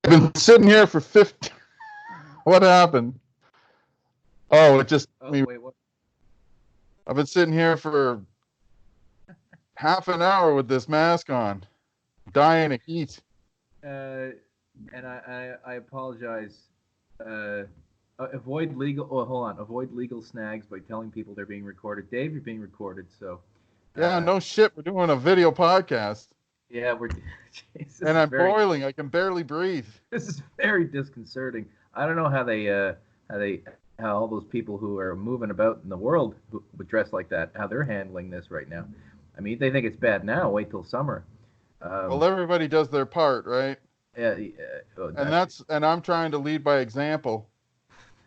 been sitting here for 50. What happened? Oh, it just. Oh, wait, what? I've been sitting here for half an hour with this mask on, dying of heat. And I apologize. Avoid legal. Oh, hold on. Avoid legal snags by telling people they're being recorded. Dave, you're being recorded. So. Yeah, no shit. We're doing a video podcast. Yeah, we're. Jeez, and I'm boiling. I can barely breathe. This is very disconcerting. I don't know how all those people who are moving about in the world who would dress like that, how they're handling this right now. I mean, they think it's bad now. Wait till summer. Well, everybody does their part, right? Yeah. And I'm trying to lead by example.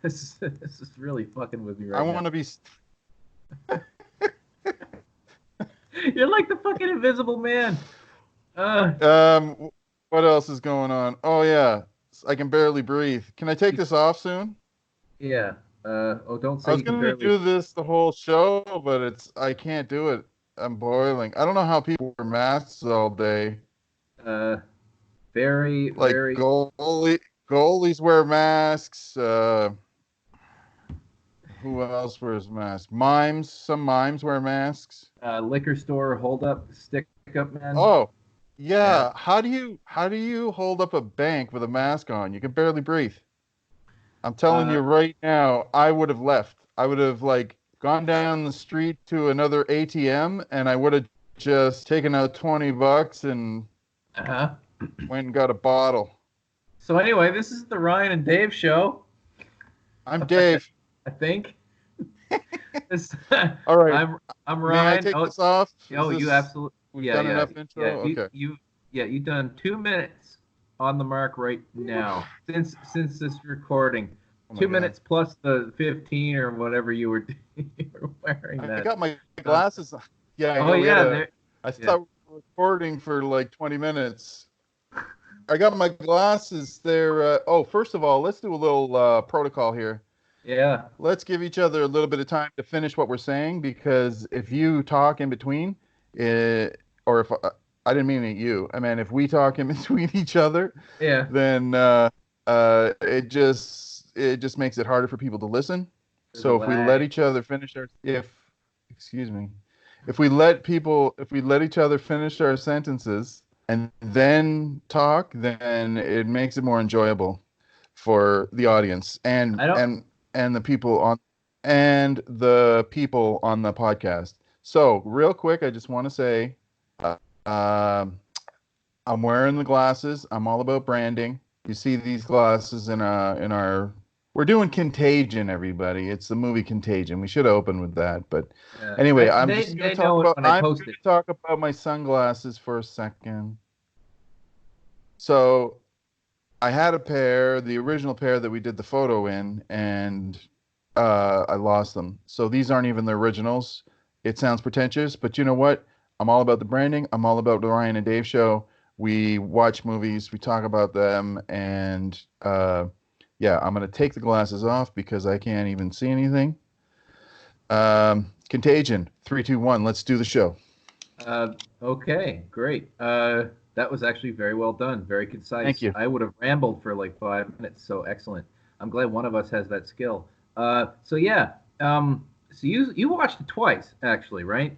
This is really fucking with me right now. I want to be. You're like the fucking Invisible Man. What else is going on? Oh yeah, I can barely breathe. Can I take this off soon? Yeah. Don't say. I was going to do this the whole show, but I can't do it. I'm boiling. I don't know how people wear masks all day. Very like very. Goalies wear masks. Who else wears masks? Some mimes wear masks. Liquor store stick up man. Oh, yeah. How do you hold up a bank with a mask on? You can barely breathe. I'm telling you right now, I would have left. I would have gone down the street to another ATM, and I would have just taken out $20 and went and got a bottle. So anyway, this is the Ryan and Dave show. I'm Dave. I think. All right. I'm Ryan. May I take this off? You absolutely. We've done enough intro. Yeah, okay. You've done 2 minutes on the mark right now since this recording. 2 minutes plus the 15 or whatever you were wearing. I got my glasses. Yeah. I thought we were recording for 20 minutes. I got my glasses there. First of all, let's do a little protocol here. Yeah. Let's give each other a little bit of time to finish what we're saying, because if you talk in between, or if I didn't mean you, I mean if we talk in between each other, then it just makes it harder for people to listen. So if we let each other finish if we let each other finish our sentences and then talk, then it makes it more enjoyable for the audience and the people on the podcast. So real quick, I just want to say, I'm wearing the glasses. I'm all about branding. You see these glasses in our. We're doing Contagion, everybody. It's the movie Contagion. We should open with that, but anyway, I'm just going to talk about my sunglasses for a second. So, I had a pair, the original pair that we did the photo in, and I lost them. So these aren't even the originals. It sounds pretentious, but you know what? I'm all about the branding. I'm all about the Ryan and Dave show. We watch movies, we talk about them, and I'm going to take the glasses off because I can't even see anything. Contagion, 3, 2, 1. Let's do the show. Okay, great. That was actually very well done. Very concise. Thank you. I would have rambled for 5 minutes. So excellent. I'm glad one of us has that skill. So you watched it twice, actually, right?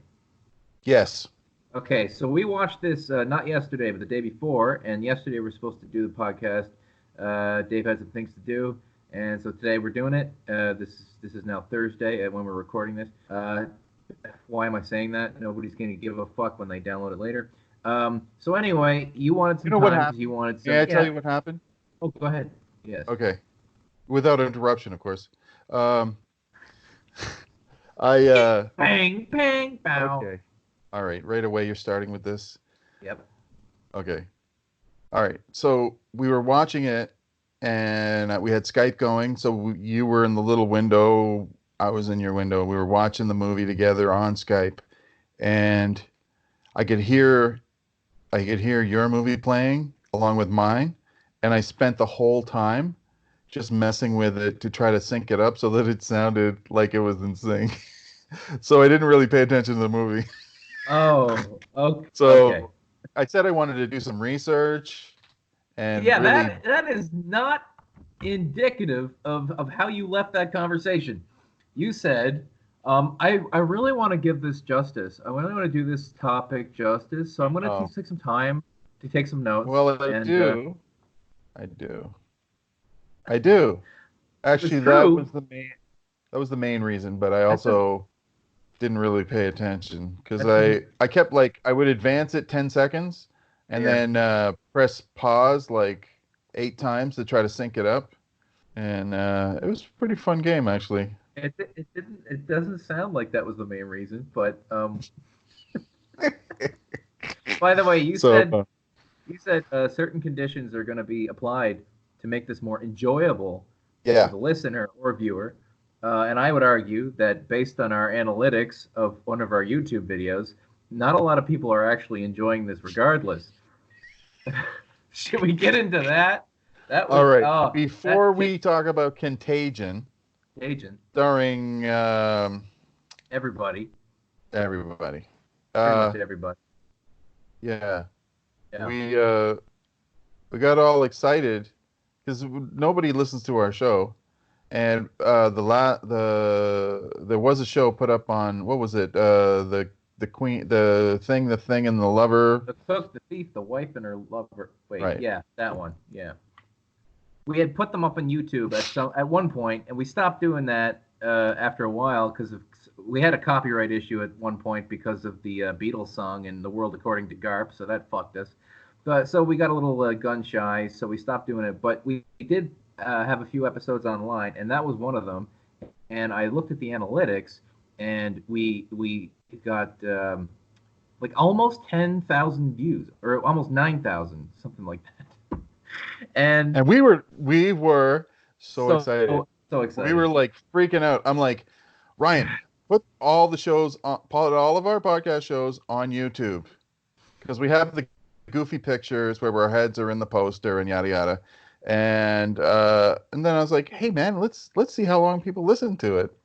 Yes. Okay, so we watched this not yesterday, but the day before. And yesterday we were supposed to do the podcast. Dave had some things to do, and so today we're doing it. This is now Thursday when we're recording this. Why am I saying that? Nobody's going to give a fuck when they download it later. So anyway, you wanted some time because you wanted some. May I tell you what happened? Oh, go ahead. Yes. Okay. Without interruption, of course. Bang, bang, bow. Okay. All right. Right away, you're starting with this? Yep. Okay. All right. So we were watching it, and we had Skype going. So you were in the little window. I was in your window. We were watching the movie together on Skype, and I could hear your movie playing along with mine, and I spent the whole time just messing with it to try to sync it up so that it sounded like it was in sync. So I didn't really pay attention to the movie. Oh, okay. So I said I wanted to do some research, And yeah, really, that is not indicative of how you left that conversation. You said, I really want to give this justice. I really want to do this topic justice. So I'm going to oh, take some time to take some notes. well, I And do. I do. I do. it was Actually, true. that was the main reason, but I That's a, also didn't really pay attention because that's a, I kept like I would advance it 10 seconds and yeah. then press pause like 8 times to try to sync it up. And it was a pretty fun game actually. It doesn't sound like that was the main reason, but by the way, So you said certain conditions are going to be applied to make this more enjoyable for yeah. the listener or viewer. And I would argue that based on our analytics of one of our YouTube videos, not a lot of people are actually enjoying this regardless. Should we get into that? That All was right. that Before we talk about Contagion, agent. starring Everybody, everybody. pretty much Uh, everybody. yeah. Yeah. We got all excited because nobody listens to our show, and there was a show put up on what was it? The Queen, the thing, and the lover. The cook, the thief, the wife, and her lover. Wait, Right. yeah, that one. Yeah. We had put them up on YouTube at one point, and we stopped doing that after a while because we had a copyright issue at one point because of the Beatles song and "The World According to Garp," so that fucked us. But so we got a little gun shy, so we stopped doing it. But we did have a few episodes online, and that was one of them. And I looked at the analytics, and we got like almost 10,000 views, or almost 9,000, something like that. And And we were so excited. so We excited. were like freaking out. I'm like, Ryan, put all of our podcast shows on YouTube because we have the goofy pictures where our heads are in the poster and yada yada. And then I was like, hey man, let's see how long people listen to it.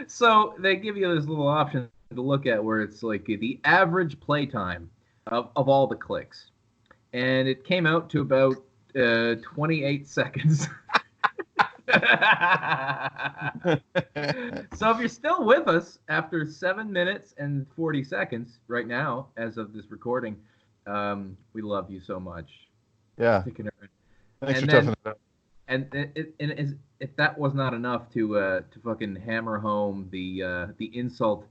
So they give you this little option to look at where it's like the average playtime of all the clicks. And it came out to about 28 seconds. So if you're still with us after 7 minutes and 40 seconds right now, as of this recording, we love you so much. Yeah. Thanks for toughing it up. And if that was not enough to fucking hammer home the insult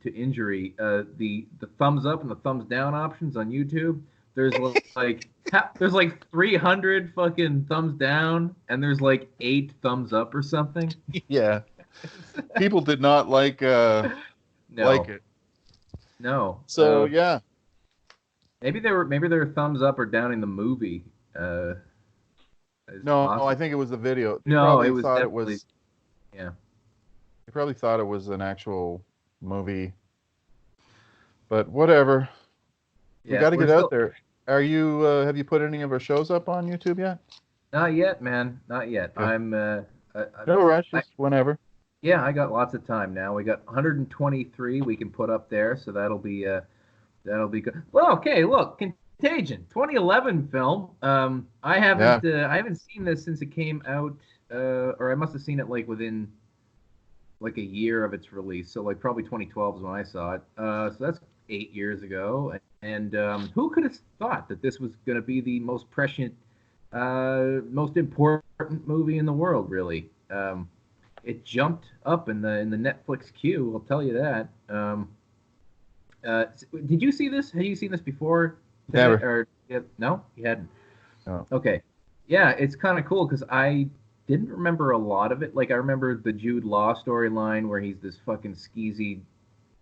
to injury, the thumbs up and the thumbs down options on YouTube, there's like 300 fucking thumbs down and there's like 8 thumbs up or something. Yeah. People did not like like it. No. So yeah. Maybe they were thumbs up or down in the movie. No, I think it was the video. No, it was thought definitely, it was. Yeah. They probably thought it was an actual movie. But whatever. Yeah, we got to get out there. Are you? Have you put any of our shows up on YouTube yet? Not yet, man. Not yet. Okay. I'm. No rush. Just whenever. Yeah, I got lots of time now. We got 123 we can put up there, so that'll be good. Well, okay. Look, Contagion, 2011 film. I haven't seen this since it came out, or I must have seen it like within like a year of its release. So like probably 2012 is when I saw it. So that's 8 years ago. And who could have thought that this was going to be the most prescient, most important movie in the world? Really, it jumped up in the Netflix queue. I'll tell you that. Did you see this? Have you seen this before? Never. No, you hadn't. No. Okay. Yeah, it's kind of cool because I didn't remember a lot of it. Like I remember the Jude Law storyline where he's this fucking skeezy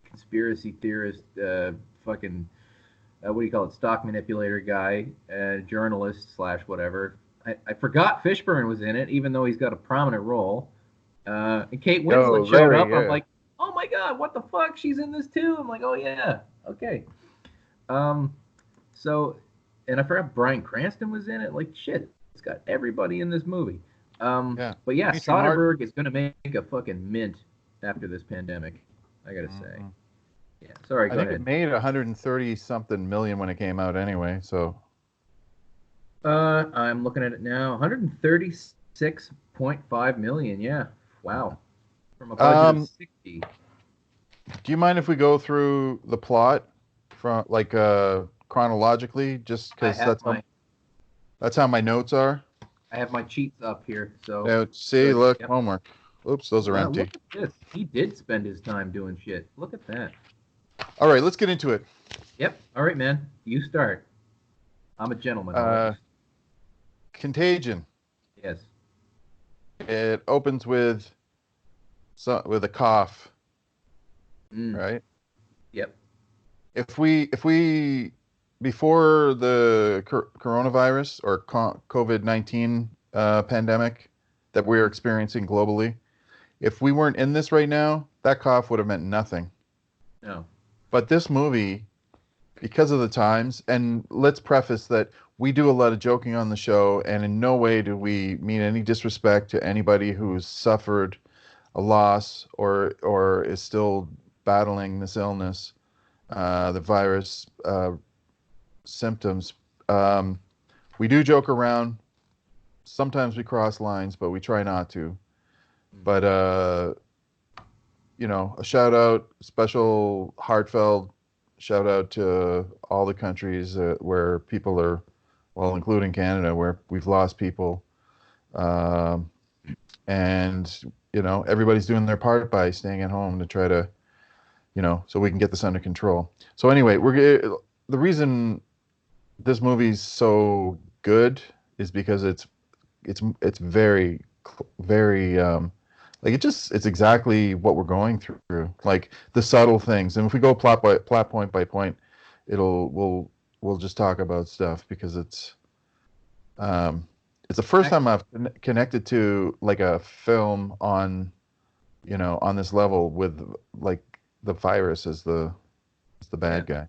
conspiracy theorist, fucking what do you call it, stock manipulator guy, journalist / whatever. I forgot Fishburne was in it, even though he's got a prominent role. And Kate Winslet showed up. Yeah. I'm like, oh my god, what the fuck? She's in this too. I'm like, oh yeah, okay. So, and I forgot Bryan Cranston was in it. Like shit, it's got everybody in this movie. Yeah. But yeah, Soderbergh is gonna make a fucking mint after this pandemic. I gotta say. Yeah. Sorry. Go ahead. I think it made 130 something million when it came out anyway. So. I'm looking at it now. 136.5 million. Yeah. Wow. From a budget of 60. Do you mind if we go through the plot from chronologically, just because that's how my notes are? I have my cheats up here, so. Now, see, good. look, Yep. homework. Oops, those are empty. Look at this. He did spend his time doing shit. Look at that. All right, let's get into it. Yep. All right, man. You start. I'm a gentleman. Contagion. Yes. It opens with a cough. Right? Yep. If we before the coronavirus or COVID-19 pandemic that we're experiencing globally, if we weren't in this right now, that cough would have meant nothing. No. But this movie, because of the times, and let's preface that we do a lot of joking on the show, and in no way do we mean any disrespect to anybody who's suffered a loss or is still battling this illness, the virus symptoms. We do joke around. Sometimes we cross lines, but we try not to. But a shout out, special heartfelt shout out to all the countries where people are, well, including Canada, where we've lost people. And, everybody's doing their part by staying at home to try to, so we can get this under control. So anyway, the reason this movie's so good is because it's very, very, it's exactly what we're going through, like the subtle things. And if we go plot point by point, we'll just talk about stuff because it's the first time I've connected to like a film on this level with like the virus as the bad guy.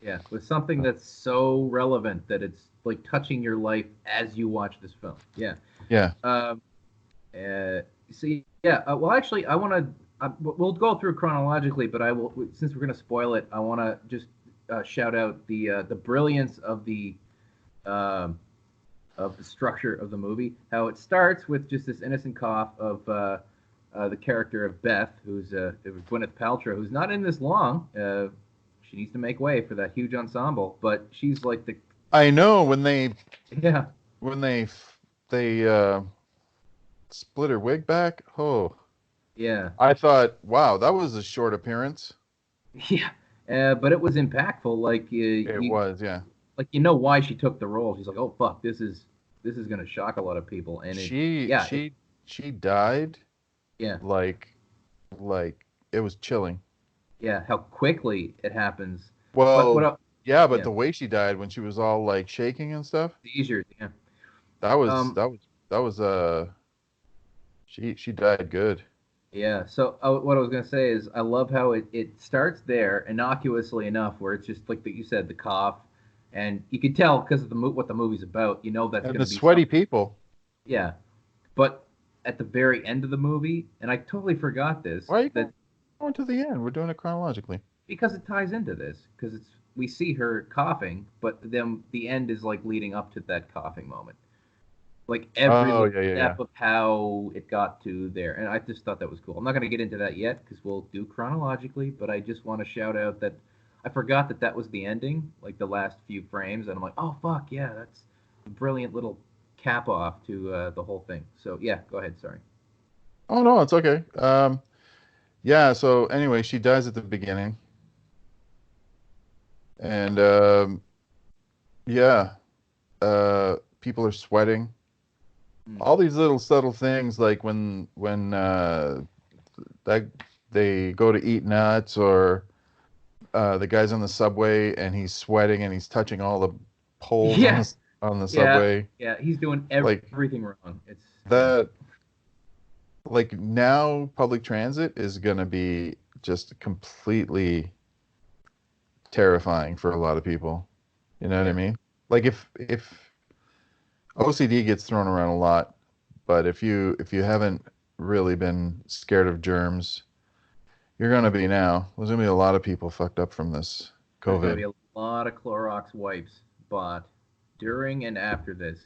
Yeah, with something that's so relevant that it's like touching your life as you watch this film. Yeah. Yeah. Well, actually, I want to. We'll go through chronologically, but I will, since we're going to spoil it, I want to just shout out the brilliance of the structure of the movie. How it starts with just this innocent cough of the character of Beth, who's Gwyneth Paltrow, who's not in this long. She needs to make way for that huge ensemble, but she's like the. I know when they. Yeah. When they split her wig back. Oh. Yeah. I thought, wow, that was a short appearance. Yeah. But it was impactful. Like it was, yeah. Like why she took the role. She's like, oh fuck, this is gonna shock a lot of people. And she died. Yeah. Like it was chilling. Yeah, how quickly it happens. Well, but the way she died when she was all like shaking and stuff. Seizures, yeah. That was she died good. Yeah. So what I was gonna say is I love how it starts there innocuously enough, where it's just like you said, the cough, and you can tell because of what the movie's about. That's going to be sweaty people. Yeah, but at the very end of the movie, and I totally forgot this. Why are you going to the end? We're doing it chronologically. Because it ties into this. Because we see her coughing, but then the end is like leading up to that coughing moment. Like every step of how it got to there. And I just thought that was cool. I'm not going to get into that yet because we'll do chronologically, but I just want to shout out that I forgot that was the ending, like the last few frames, and I'm like, oh, fuck, yeah, that's a brilliant little cap off to the whole thing. So, yeah, go ahead, sorry. Oh, no, it's okay. Yeah, so anyway, she dies at the beginning. And, people are sweating. All these little subtle things, like when they go to eat nuts, or the guy's on the subway and he's sweating and he's touching all the poles on the subway. Yeah, he's doing everything wrong. It's that. Like now, public transit is gonna be just completely terrifying for a lot of people. You know what I mean? Like if OCD gets thrown around a lot, but if you haven't really been scared of germs, you're gonna be now. There's gonna be a lot of people fucked up from this COVID. There's gonna be a lot of Clorox wipes bought. during and after this.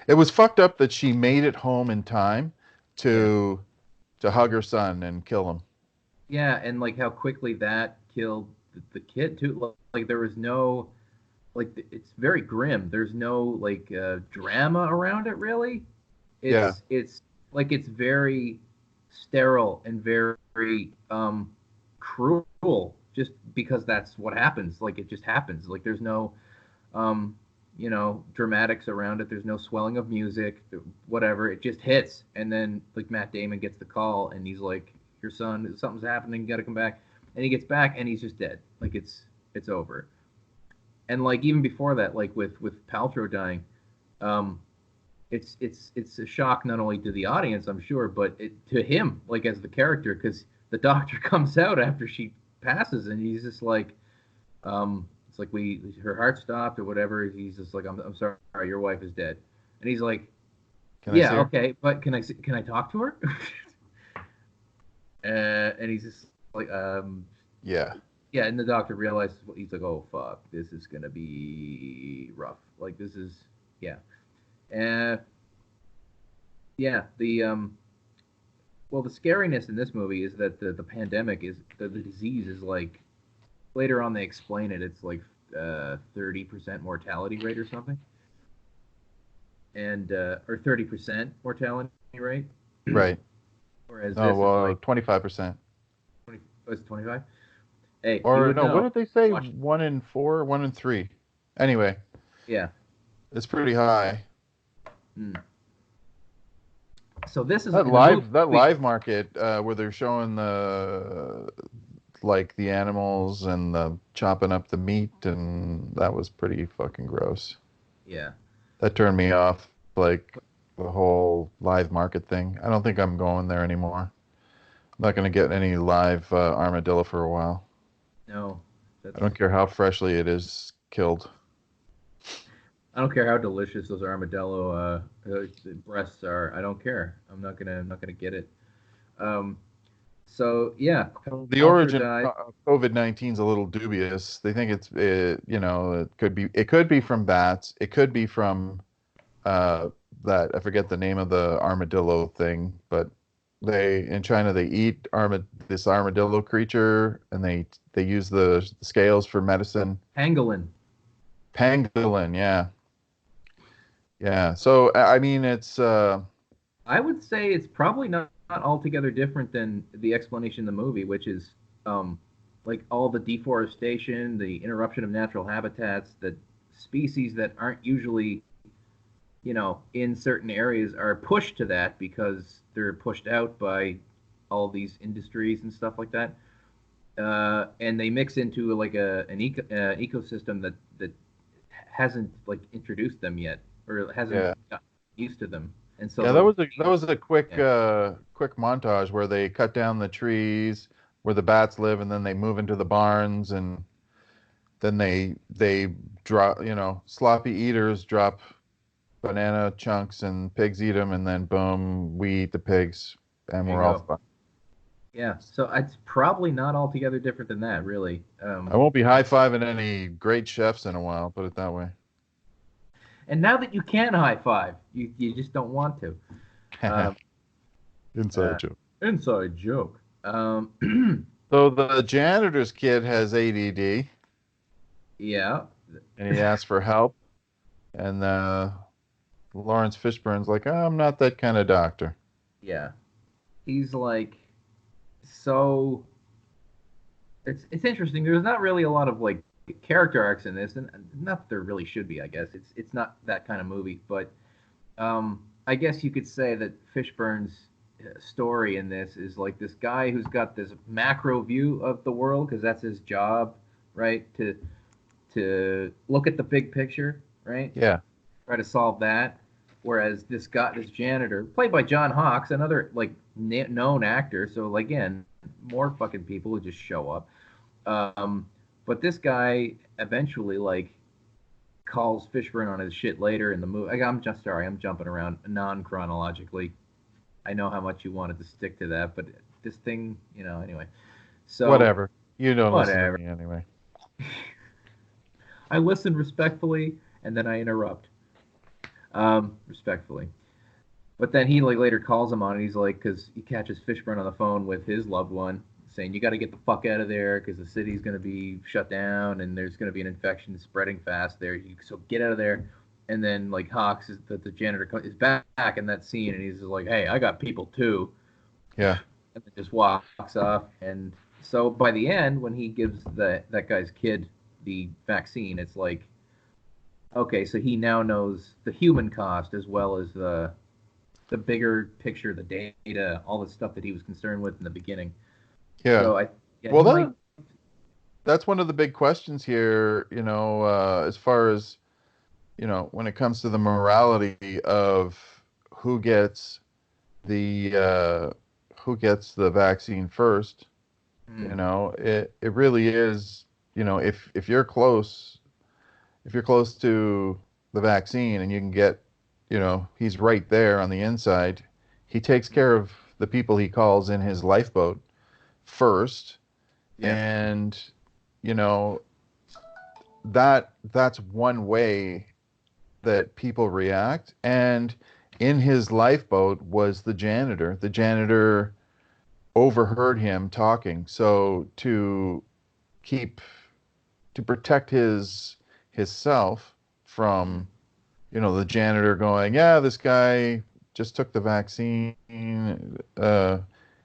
It was fucked up that she made it home in time to hug her son and kill him. Yeah, and like how quickly that killed the kid too. Like there was no, like it's very grim. There's no like drama around it really. It's like it's very sterile and very cruel just because that's what happens. Like it just happens. Like there's no dramatics around it. There's no swelling of music, whatever. It just hits, and then like Matt Damon gets the call, and he's like, "Your son, something's happening. You got to come back." And he gets back, and he's just dead. Like it's over. And like even before that, like with Paltrow dying, it's a shock not only to the audience, I'm sure, but to him, like as the character, because the doctor comes out after she passes, and he's just like, it's like her heart stopped or whatever. He's just like, I'm sorry, your wife is dead, and he's like, yeah, okay, but can I talk to her? And he's just like, yeah, and the doctor realizes, he's like, oh fuck, this is gonna be rough. Like this is, yeah. The scariness in this movie is that the pandemic is the disease is like, later on they explain it. It's like 30% mortality rate or something, and or 30% mortality rate. Right. Whereas this is like 25%. Was it 25? Hey, or no, what did they say? 1 in 4, 1 in 3. Anyway. Yeah. It's pretty high. So this is that live market where they're showing the animals and the chopping up the meat, and that was pretty fucking gross. Yeah. That turned me off, like the whole live market thing. I don't think I'm going there anymore. I'm not going to get any live armadillo for a while. No. I don't care how freshly it is killed. I don't care how delicious those armadillo breasts are. I don't care. I'm not gonna get it. So yeah, the origin of COVID-19 is a little dubious. They think it could be from bats. It could be from that, I forget the name of the armadillo thing, but in China they eat this armadillo creature, and they use the scales for medicine. Pangolin, yeah. Yeah, so I mean, it's. I would say it's probably not altogether different than the explanation in the movie, which is like all the deforestation, the interruption of natural habitats, that species that aren't usually, in certain areas are pushed to that because they're pushed out by all these industries and stuff like that, and they mix into like an ecosystem that hasn't like introduced them yet, or hasn't gotten used to them. And so that was a quick quick montage where they cut down the trees where the bats live, and then they move into the barns, and then they drop, sloppy eaters drop banana chunks and pigs eat them, and then boom, we eat the pigs, and we're all fine. Yeah, so it's probably not altogether different than that, really. I won't be high-fiving any great chefs in a while, put it that way. And now that you can high-five, you just don't want to. Inside joke. Inside joke. So the janitor's kid has ADD. Yeah. And he asks for help. And Lawrence Fishburne's like, I'm not that kind of doctor. Yeah. He's like, so it's interesting. There's not really a lot of like character arcs in this, and not that there really should be, I guess. It's not that kind of movie, but I guess you could say that Fishburne's story in this is like this guy who's got this macro view of the world, because that's his job, right? To look at the big picture, right? Yeah. Try to solve that. Whereas this janitor, played by John Hawkes, another like known actor, so again, more fucking people who just show up. But this guy eventually like calls Fishburne on his shit later in the movie. I'm jumping around non-chronologically. I know how much you wanted to stick to that, but this thing, anyway. So whatever. You don't listen to me anyway. I listen respectfully, and then I interrupt. Respectfully. But then he like later calls him on it. He's like, because he catches Fishburne on the phone with his loved one, saying you got to get the fuck out of there because the city's gonna be shut down and there's gonna be an infection spreading fast there. So get out of there. And then like Hawks is the janitor is back in that scene and he's like, hey, I got people too. Yeah. And then just walks off. And so by the end, when he gives that guy's kid the vaccine, it's like, okay, so he now knows the human cost as well as the bigger picture, the data, all the stuff that he was concerned with in the beginning. Yeah. So that's one of the big questions here, as far as, when it comes to the morality of who gets the vaccine first. It really is, if you're close to the vaccine and you can get, he's right there on the inside. He takes care of the people he calls in his lifeboat first. Yeah. And, that's one way that people react. And in his lifeboat was the janitor. The janitor overheard him talking. So to protect himself from, the janitor going, yeah, this guy just took the vaccine. You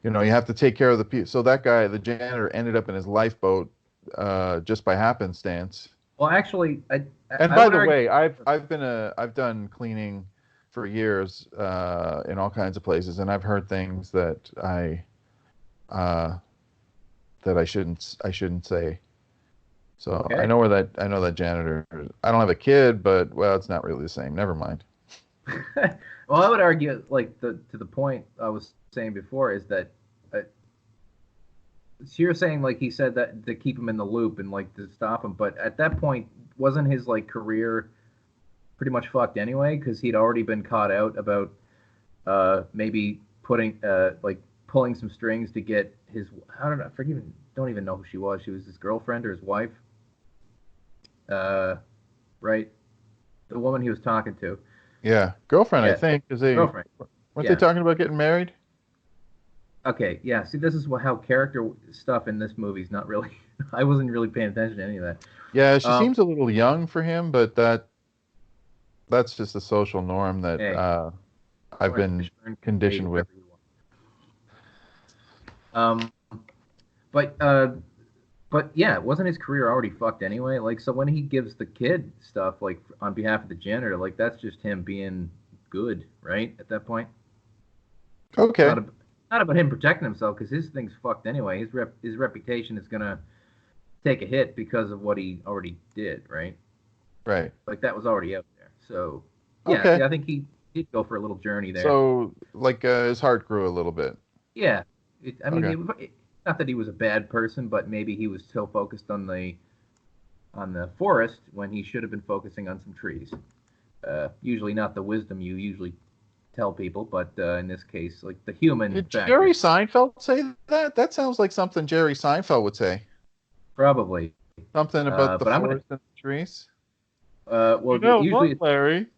have to take care of the people. So that guy, the janitor, ended up in his lifeboat just by happenstance. Well, actually, by the way, I've done cleaning for years in all kinds of places, and I've heard things that I shouldn't say. So okay. I know that janitor. I don't have a kid, but well, it's not really the same. Never mind. Well, I would argue, like to the point I was saying before, is that so you're saying like he said that to keep him in the loop and like to stop him, but at that point, wasn't his like career pretty much fucked anyway? Because he'd already been caught out about maybe pulling some strings to get his don't even know who she was. She was his girlfriend or his wife. Right? The woman he was talking to. Yeah, girlfriend, yeah. I think. Girlfriend. Weren't they talking about getting married? Okay, yeah. See, this is how character stuff in this movie is not really... I wasn't really paying attention to any of that. Yeah, she seems a little young for him, but that's just a social norm that I've been conditioned with. But yeah, wasn't his career already fucked anyway? Like, so when he gives the kid stuff, like, on behalf of the janitor, like, that's just him being good, right? At that point? Okay. Not about him protecting himself, because his thing's fucked anyway. His reputation is gonna take a hit because of what he already did, right? Right. Like, that was already out there. So, yeah, okay. Yeah, I think he did go for a little journey there. So, like, his heart grew a little bit. Yeah. Not that he was a bad person, but maybe he was so focused on the forest when he should have been focusing on some trees. Usually not the wisdom you usually tell people, but in this case, like the human. Did Jerry Seinfeld say that? That sounds like something Jerry Seinfeld would say. Probably. Something about the forest and the trees. Well, usually what,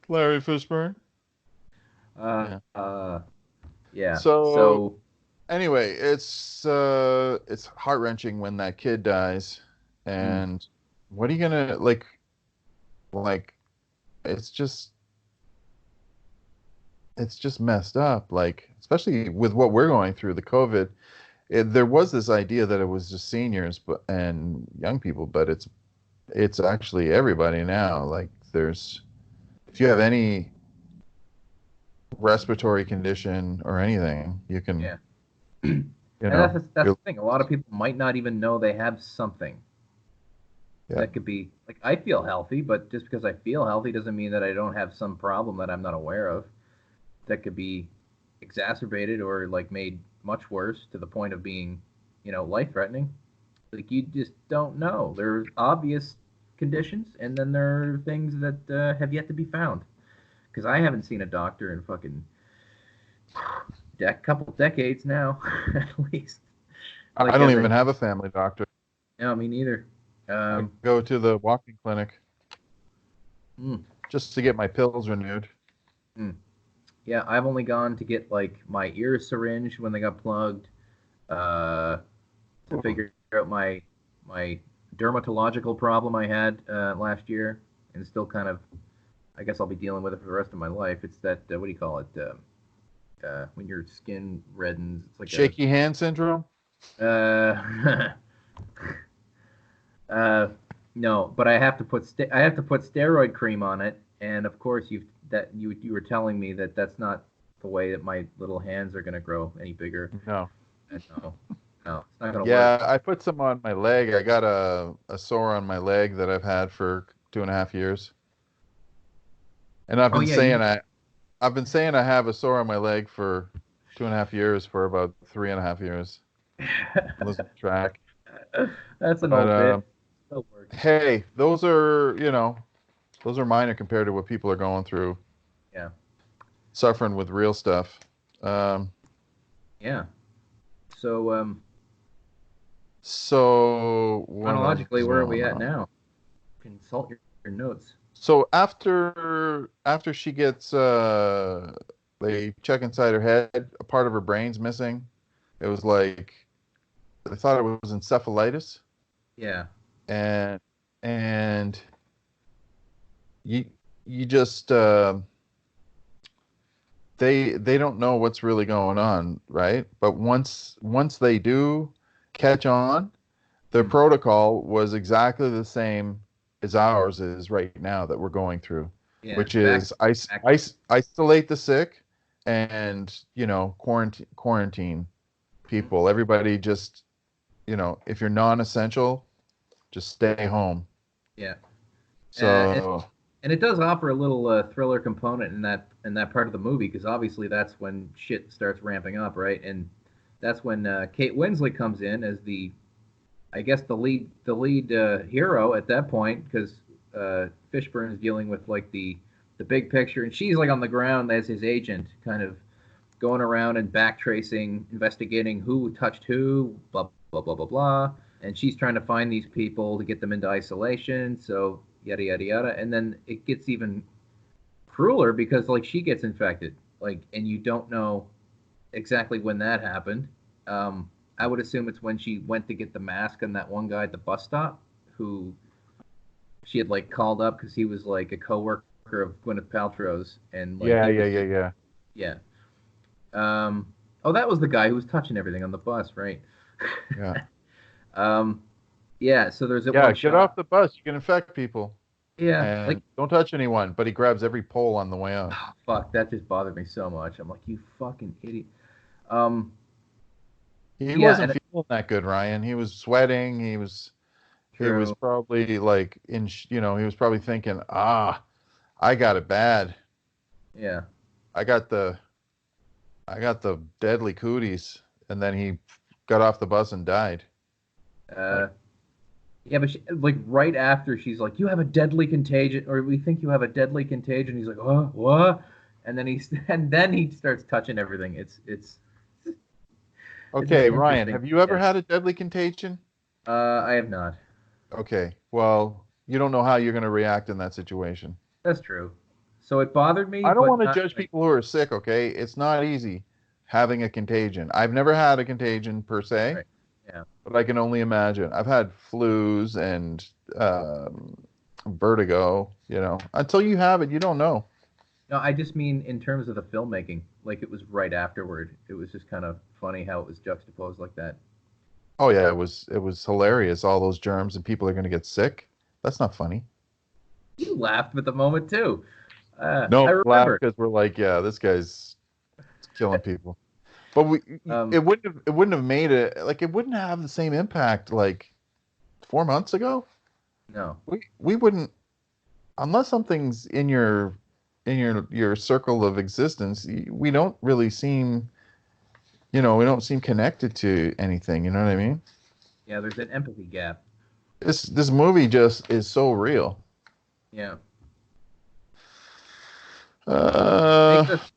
Larry Fishburne. Yeah. So anyway, it's heart-wrenching when that kid dies, and what are you gonna like? It's just messed up. Like, especially with what we're going through, the COVID. There was this idea that it was just seniors, and young people, but it's actually everybody now. Like, if you have any respiratory condition or anything, you can. Yeah. That's the thing. A lot of people might not even know they have something. Yeah. That could be like, I feel healthy, but just because I feel healthy doesn't mean that I don't have some problem that I'm not aware of. That could be exacerbated or like made much worse to the point of being, life-threatening. Like, you just don't know. There's obvious conditions, and then there are things that have yet to be found. Because I haven't seen a doctor in fucking couple decades now, at least. Like, I don't even have a family doctor. No, me neither. I go to the walking clinic. just to get my pills renewed. Yeah, I've only gone to get like my ears syringed when they got plugged, to figure out my dermatological problem I had last year, and still kind of, I guess I'll be dealing with it for the rest of my life. It's that what do you call it? When your skin reddens, it's like shaky hand syndrome. No, but I have to put steroid cream on it, and of course you were telling me that that's not the way that my little hands are going to grow any bigger. No, it's not going to work. Yeah, I put some on my leg. I got a sore on my leg that I've had for 2.5 years, and I've been saying I have a sore on my leg for 2.5 years for about 3.5 years. Losing track. That's an old bit. Hey, those are minor compared to what people are going through. Yeah. Suffering with real stuff. Yeah. So. So chronologically, where are we at now? Consult your notes. So after she gets they check inside her head, a part of her brain's missing. It was like I thought it was encephalitis. Yeah. And you just they don't know what's really going on, right? But once they do catch on, their protocol was exactly the same as ours is right now that we're going through, which is isolate the sick and quarantine people. Everybody just if you're non-essential, just stay home. Yeah. So and it does offer a little thriller component in that part of the movie, because obviously that's when shit starts ramping up, right? And that's when Kate Winslet comes in as the lead hero at that point, because Fishburne is dealing with like the big picture, and she's like on the ground as his agent, kind of going around and backtracing, investigating who touched who, blah blah blah blah blah. And she's trying to find these people to get them into isolation, so yada yada yada. And then it gets even crueler because like she gets infected, like, and you don't know exactly when that happened. I would assume it's when she went to get the mask on that one guy at the bus stop, who she had like called up because he was like a coworker of Gwyneth Paltrow's, and like yeah. Oh, that was the guy who was touching everything on the bus, right? Yeah. Yeah, so there's one shot. Get off the bus. You can infect people. Yeah. And like, don't touch anyone, but he grabs every pole on the way out. Oh, fuck, that just bothered me so much. I'm like, you fucking idiot. He wasn't feeling that good, Ryan. He was sweating. He was probably like he was probably thinking, I got it bad. Yeah. I got the deadly cooties. And then he got off the bus and died. Yeah, but like right after she's like, "You have a deadly contagion," or "We think you have a deadly contagion." He's like, "Oh, what?" And then he starts touching everything. It's okay, Ryan. Have you ever had a deadly contagion? I have not. Okay, well, you don't know how you're going to react in that situation. That's true. So it bothered me. I don't want to judge people who are sick. Okay, it's not easy having a contagion. I've never had a contagion per se. Right. Yeah. But I can only imagine. I've had flus and vertigo, Until you have it, you don't know. No, I just mean in terms of the filmmaking. Like, it was right afterward. It was just kind of funny how it was juxtaposed like that. Oh, yeah, it was hilarious. All those germs and people are going to get sick. That's not funny. You laughed at the moment, too. No, I laughed because we're like, yeah, this guy's killing people. But it wouldn't have made it, like, it wouldn't have the same impact like 4 months ago. No, we wouldn't, unless something's in your circle of existence. We don't really seem, we don't seem connected to anything. You know what I mean? Yeah, there's an empathy gap. This movie just is so real. Yeah.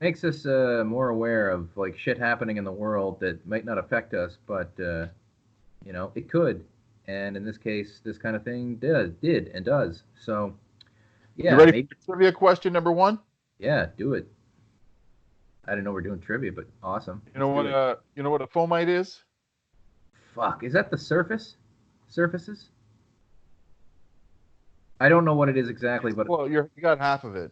Makes us more aware of like shit happening in the world that might not affect us, but it could. And in this case, this kind of thing did and does. So Yeah, you ready for trivia question number 1? Yeah, do it. I didn't know we're doing trivia, but awesome. You know what? You know what a fomite is? Fuck, is that the surfaces? I don't know what it is exactly, but well, you got half of it.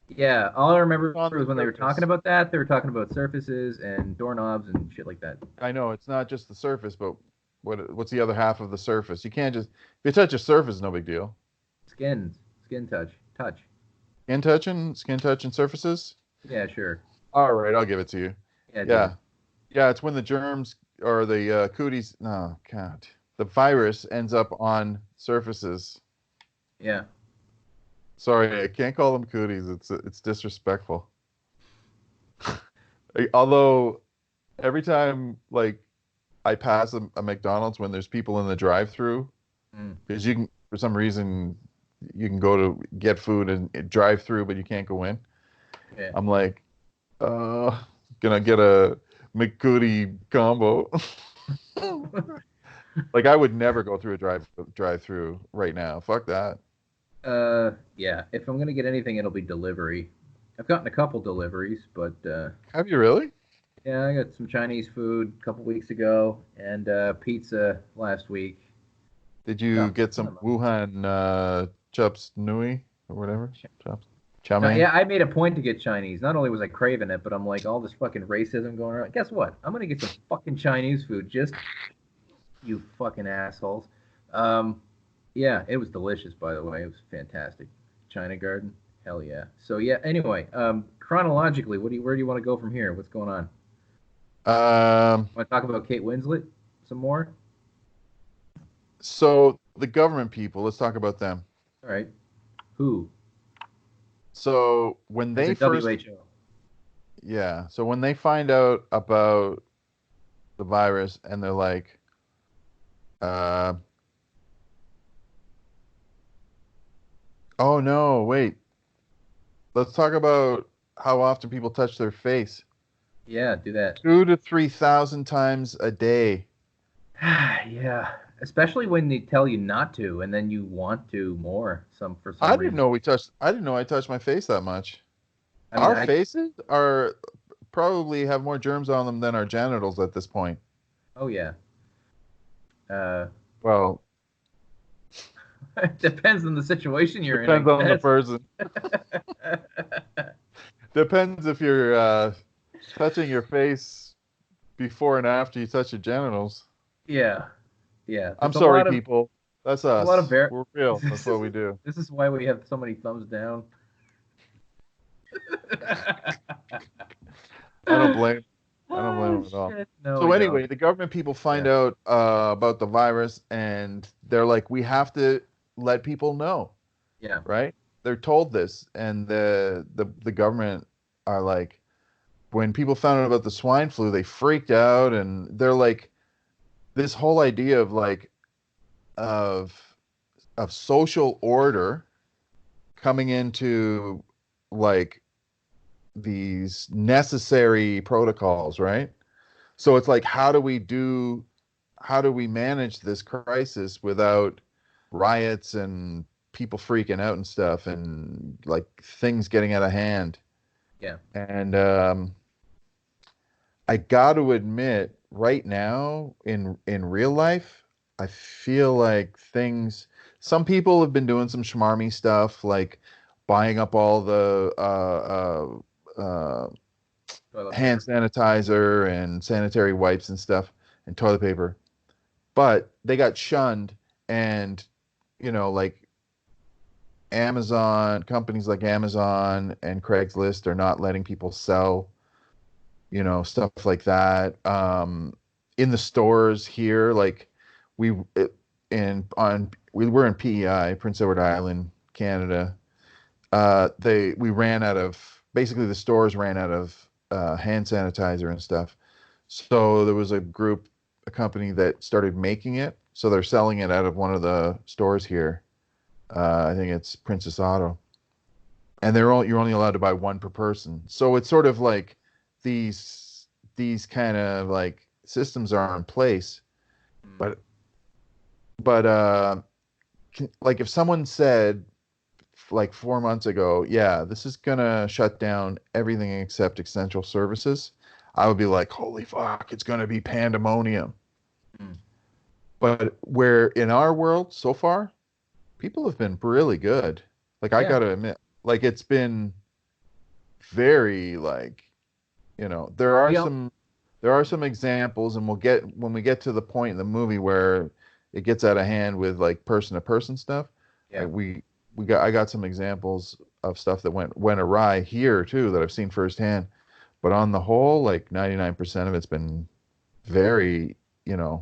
Yeah, all I remember was when they were surface. talking about that, they were talking about surfaces and doorknobs and shit like that. I know it's not just the surface, but what's the other half of the surface? You can't just if you touch a surface, no big deal. Skin touch. Skin touching surfaces. Yeah, sure. All right, I'll give it to you. Yeah. Yeah. It's when the germs or the cooties. No, God, the virus ends up on surfaces. Yeah. Sorry, I can't call them cooties. It's disrespectful. Although every time like I pass a McDonald's when there's people in the drive-through, because you can for some reason you can go to get food and drive through, but you can't go in. Yeah. I'm like, gonna get a McCootie combo. Like I would never go through a drive-through right now. Fuck that. Yeah. If I'm gonna get anything, it'll be delivery. I've gotten a couple deliveries, but Have you really? Yeah, I got some Chinese food a couple weeks ago and pizza last week. Did you get some Wuhan chops nui or whatever? Chow mein? Yeah, I made a point to get Chinese. Not only was I craving it, but I'm like, all this fucking racism going on. Guess what? I'm gonna get some fucking Chinese food. Just you fucking assholes. Yeah, it was delicious, by the way. It was fantastic. China Garden, hell yeah. So yeah. Anyway, chronologically, where do you want to go from here? What's going on? Want to talk about Kate Winslet some more? So the government people, let's talk about them. All right. Who? So when they first WHO. Yeah, so when they find out about the virus and they're like, oh no, wait. Let's talk about how often people touch their face. Yeah, do that. 2,000 to 3,000 times a day. Yeah, especially when they tell you not to, and then you want to more. For some I reason. didn't know I didn't know I touched my face that much. I mean, Our faces are probably have more germs on them than our genitals at this point. Oh yeah. Well, it depends on the situation you're in. Depends on the person. Depends if you're touching your face before and after you touch your genitals. Yeah. I'm sorry, people. That's us. We're real. That's what we do. This is why we have so many thumbs down. I don't blame them at all. No, so anyway, the government people find out about the virus, and they're like, we have to let people know. Yeah. Right? They're told this, and the government are like, when people found out about the swine flu, they freaked out, and they're like, this whole idea of like, of social order coming into like these necessary protocols, right? So it's like, how do we manage this crisis without riots and people freaking out and stuff and like things getting out of hand? Yeah. And I got to admit, right now in real life, I feel like some people have been doing some schmarmy stuff, like buying up all the hand sanitizer and sanitary wipes and stuff and toilet paper, but they got shunned. And like companies like Amazon and Craigslist are not letting people sell stuff like that in the stores here. Like we were in PEI, Prince Edward Island, Canada. Basically the stores ran out of hand sanitizer and stuff. So there was a company that started making it. So they're selling it out of one of the stores here. I think it's Princess Auto. And you're only allowed to buy one per person. So it's sort of like these kind of like systems are in place. But like if someone said like 4 months ago, yeah, this is gonna shut down everything except essential services, I would be like, holy fuck, it's gonna be pandemonium. Mm. But where in our world so far, people have been really good. Like I gotta admit, like it's been very like, there are some examples, and when we get to the point in the movie where it gets out of hand with like person to person stuff. Yeah. I got some examples of stuff that went awry here too that I've seen firsthand. But on the whole, like 99% of it's been very,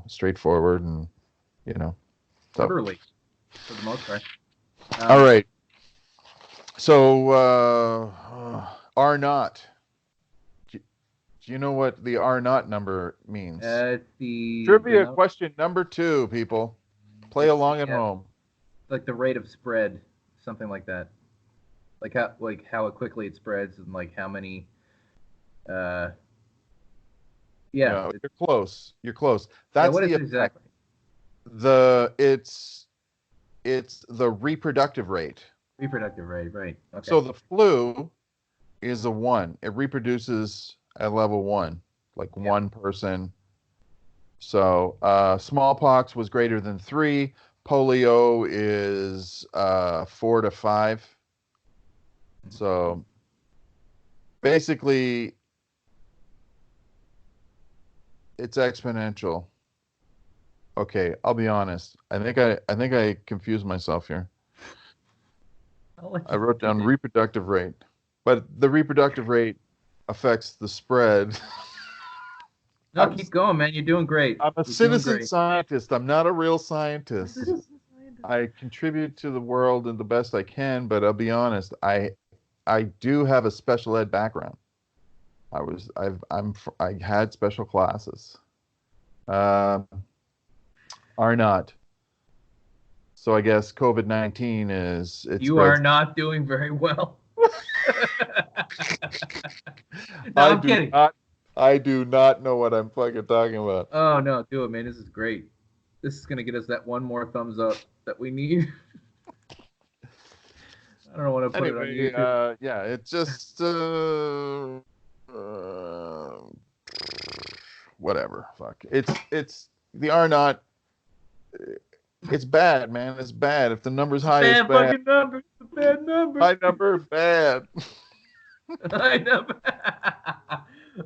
straightforward and, so. Orderly, for the most part. All right. So, R naught. Do you know what the R naught number means? The trivia question number 2, people. Play along at home. Like the rate of spread, something like that. Like how quickly it spreads and like how many. Yeah. You're close. That's what is the it exactly? It's the reproductive rate. Reproductive rate, right? Okay. So the flu is a 1. It reproduces at level 1, like one person. So smallpox was greater than 3. Polio is 4 to 5. So basically, it's exponential. Okay, I'll be honest. I think I confused myself here. I wrote down reproductive rate, but the reproductive rate affects the spread. No, keep going, man. You're doing great. I'm a citizen scientist. I'm not a real scientist. I contribute to the world in the best I can, but I'll be honest. I do have a special ed background. I had special classes. Are not. So I guess COVID-19 is. You are not doing very well. I'm kidding. I do not know what I'm fucking talking about. Oh no, do it, man. This is great. This is gonna get us that one more thumbs up that we need. I don't know what to put it on YouTube. Yeah, it's just whatever. Fuck. It's the R naught. It's bad, man. It's bad. If the number's high, it's bad. Fucking number. It's a bad number. High number, bad. High number.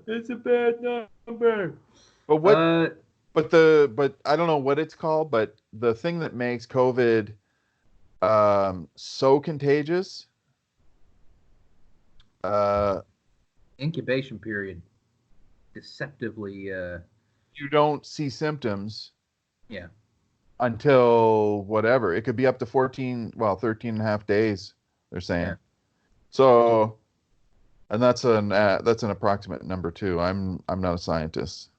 It's a bad number. But what? But I don't know what it's called. But the thing that makes COVID so contagious. Incubation period. Deceptively. You don't see symptoms. Yeah. Until whatever. It could be up to 13 and a half days, they're saying. Yeah. So, and that's an approximate number too. I'm not a scientist.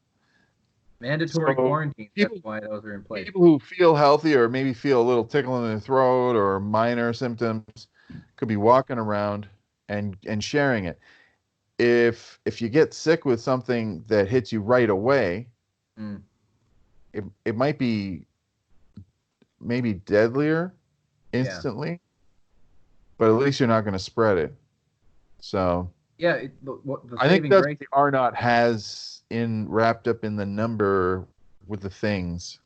Mandatory quarantine. That's why those are in place. People who feel healthy or maybe feel a little tickle in their throat or minor symptoms could be walking around and sharing it. If you get sick with something that hits you right away, it might be maybe deadlier instantly, but at least you're not going to spread it. So yeah, I think that's what the R naught has wrapped up in the number with the things.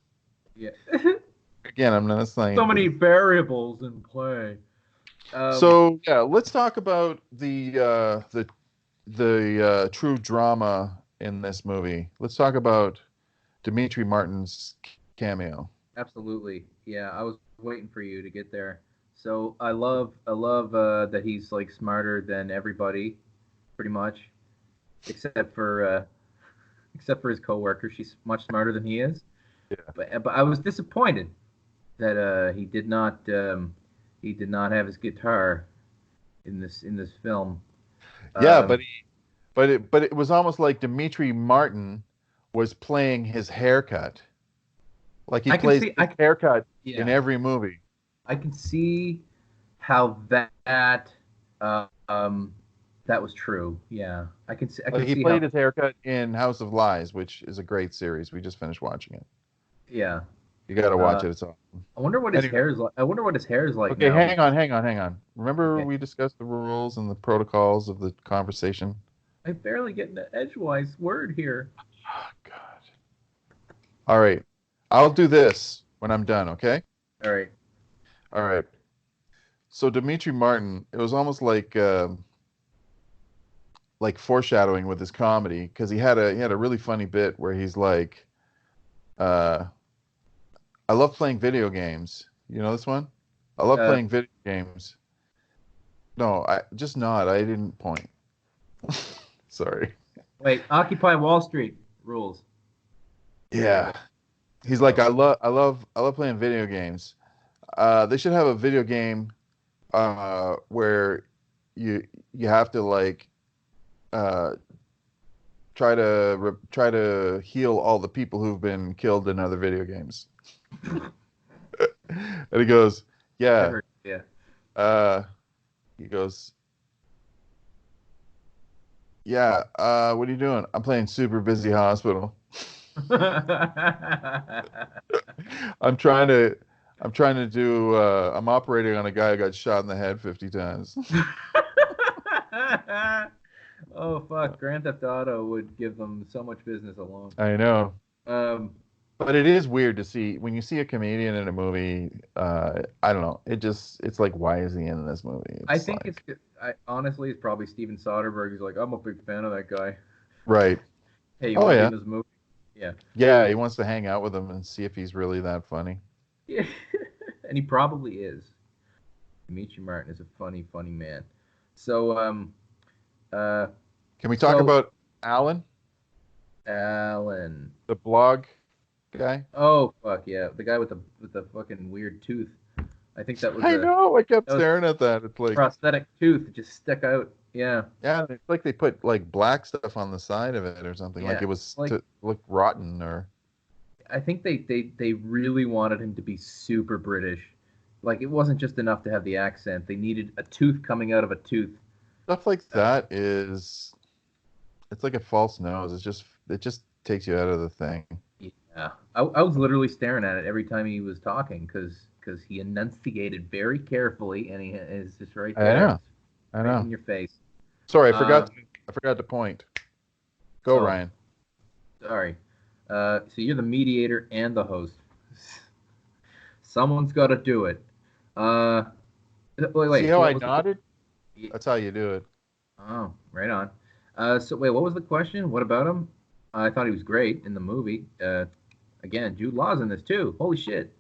Yeah. Again, I'm not saying so many variables in play. So yeah, let's talk about the true drama in this movie. Let's talk about Demetri Martin's cameo. Absolutely. Yeah, I was waiting for you to get there. So I love that he's like smarter than everybody, pretty much, except for his coworker. She's much smarter than he is. Yeah. But I was disappointed that he did not have his guitar in this film. Yeah, but it was almost like Demetri Martin was playing his haircut. Like he plays his haircut in every movie. I can see how that was true. Yeah, I can see. He played his haircut in House of Lies, which is a great series. We just finished watching it. Yeah, You gotta watch Uh, it. It's awesome. I wonder what his Anyway, hair is like. I wonder what his hair is like okay, now. hang on. Remember Okay, we discussed the rules and the protocols of the conversation? I barely get an edgewise word here. Oh, God. All right. I'll do this when I'm done, okay? All right. All right. So Dimitri Martin, it was almost like foreshadowing with his comedy because he had a really funny bit where he's like, uh, "I love playing video games." You know this one? I love Uh, playing video games. No, I just nod. I didn't point. Sorry. Wait. Occupy Wall Street rules. There we Yeah. go. Let's He's like, go. I love playing video games. They should have a video game where you have to like uh, try to heal all the people who've been killed in other video games. And he goes, I yeah. heard. Yeah. Uh, he goes, yeah. What are you doing? I'm playing Super Busy Hospital. I'm trying to, I'm trying to do. I'm operating on a guy who got shot in the head 50 times. Oh fuck! Grand Theft Auto would give them so much business alone. I know. Um, But it is weird to see when you see a comedian in a movie. I don't know. It's like, why is he in this movie? I It's think it's. like, Honestly, it's probably Steven Soderbergh. He's like, I'm a big fan of that guy. right. Hey, you Oh want to be yeah, in this movie? Yeah. yeah. He wants to hang out with him and see if he's really that funny. Yeah. And he probably is. Dimitri Martin is a funny, funny man. So, uh, Can we talk so about Alan, Alan. the blog guy? Oh fuck yeah, the guy with the fucking weird tooth. I think I know. I kept that was staring at that. It's like, prosthetic tooth that just stuck out. Yeah, yeah, it's like they put like black stuff on the side of it or something. Like yeah. it was Like to look rotten or. I think they really wanted him to be super British. Like it wasn't just enough to have the accent. They needed a tooth coming out of a tooth. Stuff like Uh, that is, it's like a false nose. It just takes you out of the thing. yeah, I was literally staring at it every time he was talking because he enunciated very carefully and he is just right I there, know. it's I right know. in your face. Sorry, Uh, I forgot to point. Go, oh, Ryan. sorry. So you're the mediator and the host. Someone's got to do it. Uh, See wait. So how what I was the? nodded? Yeah, That's how you do it. oh, right on. So wait, what was the question? What about him? I thought he was great in the movie. Again, Jude Law's in this too. Holy shit.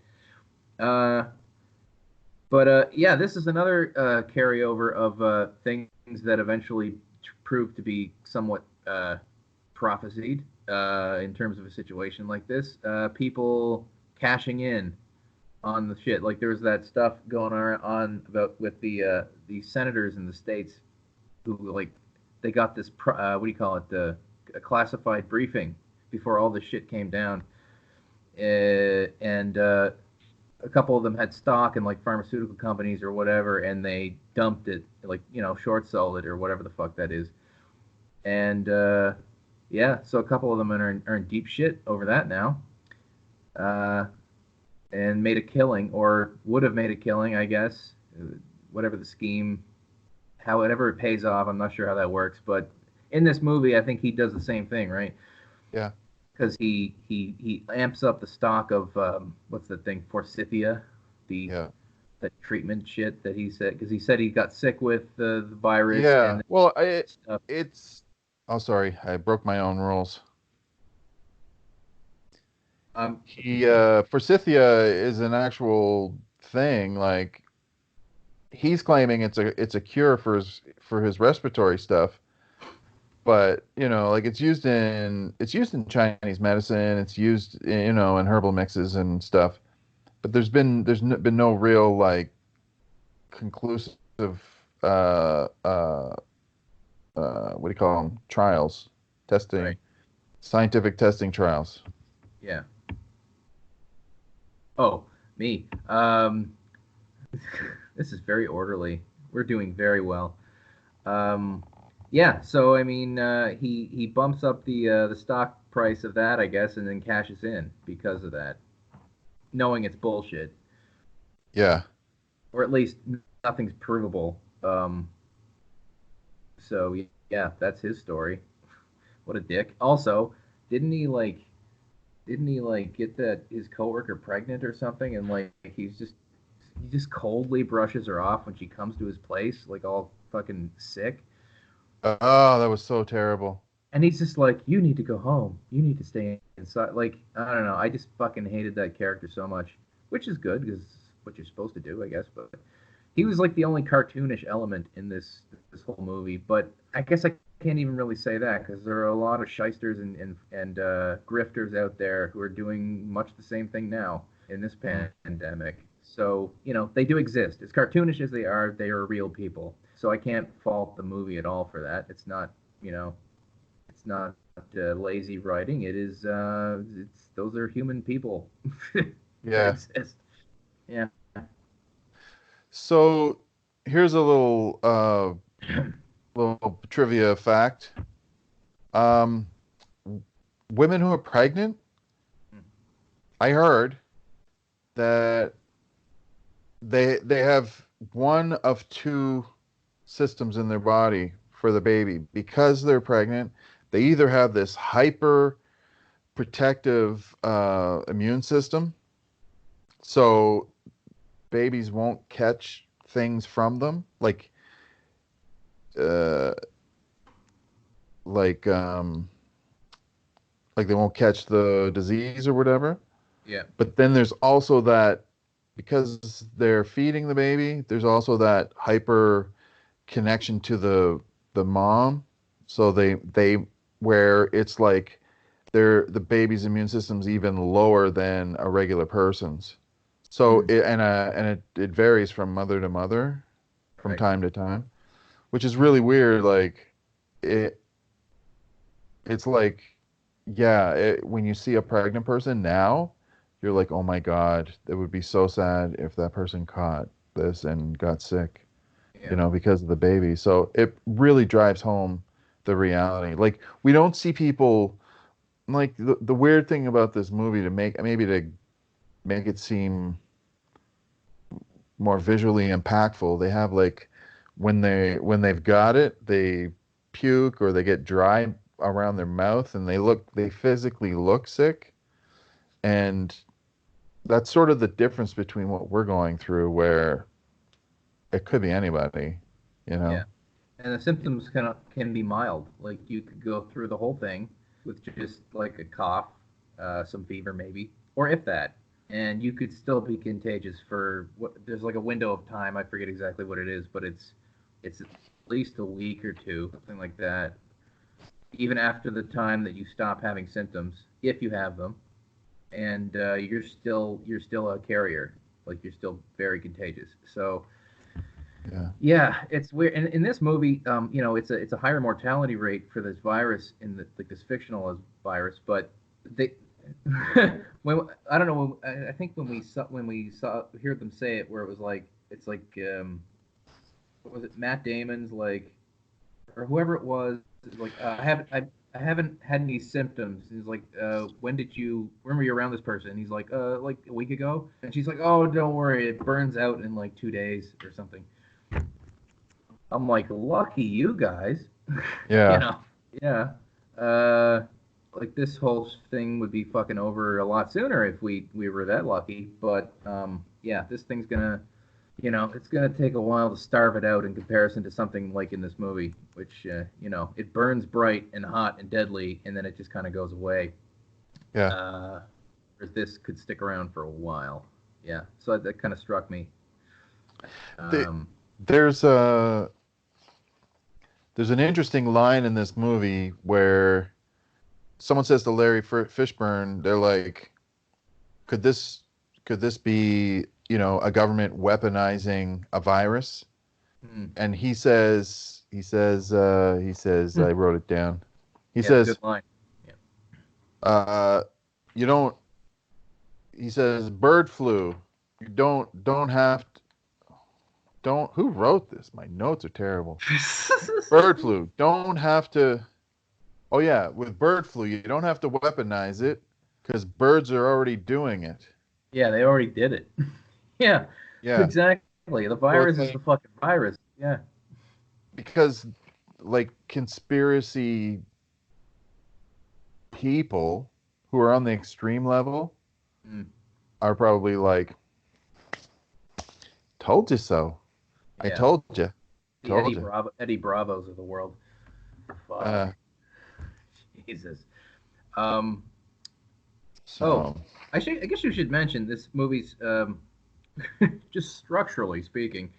Uh, but yeah, this is another carryover of things that eventually proved to be somewhat prophesied in terms of a situation like this. People cashing in on the shit. Like there was that stuff going on about with the senators in the states who like they got this what do you call it, the a classified briefing before all this shit came down, and a couple of them had stock in like pharmaceutical companies or whatever, and they dumped it, like short sold it or whatever the fuck that is, and yeah, so a couple of them are in deep shit over that now. Uh, and made a killing, or would have made a killing, I guess. Whatever the scheme, however it pays off, I'm not sure how that works. But in this movie, I think he does the same thing, right? Yeah. Because he amps up the stock of what's the thing, Forsythia, the Yeah. that treatment shit that he said, because he said he got sick with the virus Yeah. and Well, stuff. it's. Oh, sorry. I broke my own rules. Um, Forsythia is an actual thing. Like he's claiming it's a cure for his respiratory stuff. But like it's used in Chinese medicine. It's used in herbal mixes and stuff. But there's been no real like conclusive uh uh what do you call them, trials, testing, right, scientific testing trials. yeah. Oh, me. This is very orderly. We're doing very well. Um, yeah, so I mean, he bumps up the stock price of that, I guess, and then cashes in because of that. knowing it's bullshit. Yeah. Or at least nothing's provable. So yeah, that's his story. What a dick. Also, didn't he like get that his coworker pregnant or something, and like he just coldly brushes her off when she comes to his place, like all fucking sick. Oh, that was so terrible. And he's just like, you need to go home. You need to stay inside. Like, I don't know. I just fucking hated that character so much, which is good because it's what you're supposed to do, I guess. But he was like the only cartoonish element in this whole movie. But I guess I can't even really say that because there are a lot of shysters and grifters out there who are doing much the same thing now in this pandemic. So, they do exist. As cartoonish as they are real people. So I can't fault the movie at all for that. It's not, it's not lazy writing. It is, those are human people. Yeah. Exist. Yeah. So here's a little little trivia fact. Women who are pregnant, I heard that they have one of two systems in their body for the baby. Because they're pregnant, they either have this hyper protective immune system, so babies won't catch things from them, like like they won't catch the disease or whatever. Yeah. But then there's also that, because they're feeding the baby, there's also that hyper connection to the mom. So they where it's like the baby's immune system's even lower than a regular person's. So it varies from mother to mother, from time to time, which is really weird. Like it's like, yeah, when you see a pregnant person now, you're like, oh my God, it would be so sad if that person caught this and got sick, because of the baby. So it really drives home the reality. Like, we don't see people, like, the weird thing about this movie, to make it seem more visually impactful, they have, like, when they've got it, they puke or they get dry around their mouth and they physically look sick. And that's sort of the difference between what we're going through, where it could be anybody, Yeah. And the symptoms can be mild. Like, you could go through the whole thing with just like a cough, some fever maybe, or if that, and you could still be contagious for there's like a window of time. I forget exactly what it is, but it's at least a week or two, something like that. Even after the time that you stop having symptoms, if you have them, and you're still a carrier, like you're still very contagious. So yeah, it's weird. In this movie, it's a higher mortality rate for this virus this fictional virus, but they when I don't know, I think when we heard them say it, where it was like, it's like what was it, Matt Damon's, like, or whoever it was, like, I haven't had any symptoms. He's like, when were you around this person? And he's like a week ago. And she's like, oh, don't worry, it burns out in like 2 days or something. I'm like, lucky you guys. Yeah. Yeah. Like, this whole thing would be fucking over a lot sooner if we were that lucky. But yeah, this thing's gonna, it's gonna take a while to starve it out in comparison to something like in this movie, which it burns bright and hot and deadly, and then it just kind of goes away. Yeah. Whereas this could stick around for a while. Yeah. So that kind of struck me. There's an interesting line in this movie where someone says to Larry Fishburne, they're like, could this be, a government weaponizing a virus? And he says, I wrote it down. He says, good line. You don't, he says, bird flu, you don't have to, who wrote this? My notes are terrible. Bird flu, don't have to. Oh yeah, with bird flu, you don't have to weaponize it because birds are already doing it. Yeah, they already did it. Yeah, Yeah. exactly. The So it's virus is like the fucking virus. Yeah. because like conspiracy people who are on the extreme level Mm, are probably like, told you so. I yeah. told you. The Told you. Eddie Bravos of the world. Fuck. Uh, Jesus. Um. Oh, so I guess you should mention this movie's just structurally speaking,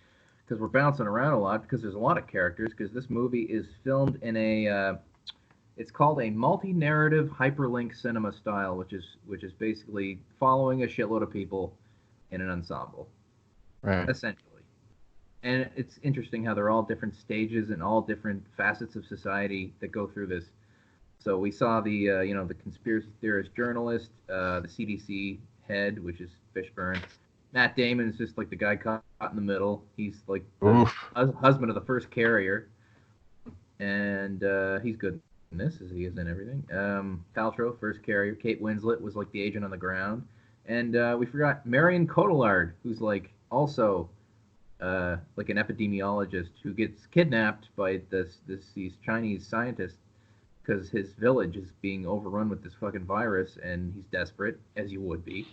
because we're bouncing around a lot because there's a lot of characters. Because this movie is filmed in a it's called a multi-narrative hyperlink cinema style, which is basically following a shitload of people in an ensemble, right. essentially. And it's interesting how they're all different stages and all different facets of society that go through this. So we saw the the conspiracy theorist journalist, the CDC head, which is Fishburne. Matt Damon is just like the guy caught in the middle. He's like the Oof. husband of the first carrier, and he's good in this as he is in everything. Paltrow, first carrier. Kate Winslet was like the agent on the ground, and we forgot Marion Cotillard, who's like also like an epidemiologist who gets kidnapped by these Chinese scientists because his village is being overrun with this fucking virus, and he's desperate, as you would be.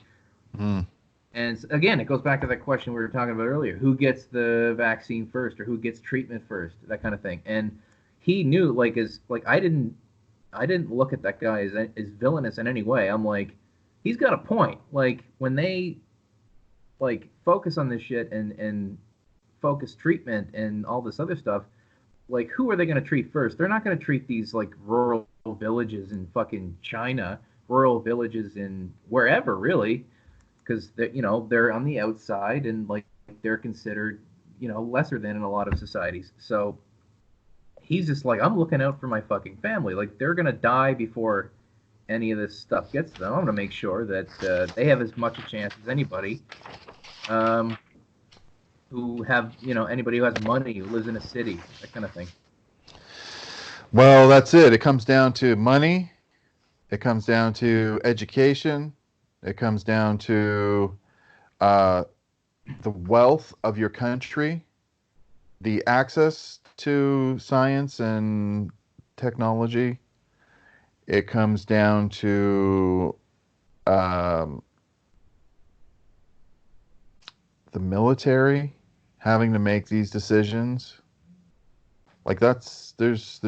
Mm. And again, it goes back to that question we were talking about earlier: who gets the vaccine first, or who gets treatment first, that kind of thing. And he knew, like, I didn't look at that guy as villainous in any way. I'm like, he's got a point. Like when they like focus on this shit and focus treatment and all this other stuff, like who are they going to treat first? They're not going to treat these like rural villages in fucking China, rural villages in wherever really, because they're on the outside and like they're considered lesser than in a lot of societies. So he's just like, I'm looking out for my fucking family. Like they're gonna die before any of this stuff gets to them. I'm gonna make sure that they have as much a chance as anybody. Um, who have anybody who has money, who lives in a city, that kind of thing. Well, that's it. It comes down to money. It comes down to education. It comes down to uh, the wealth of your country, the access to science and technology. It comes down to um, the military having to make these decisions. Like there's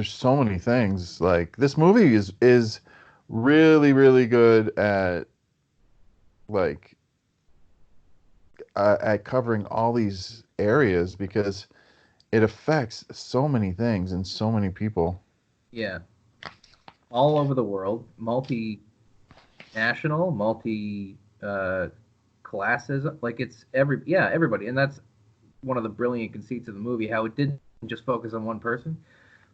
so many things. Like this movie is really really good like at covering all these areas because it affects so many things and so many people. Yeah, all over the world, multinational, multi classes. Like it's everybody, and that's one of the brilliant conceits of the movie. How it didn't just focus on one person.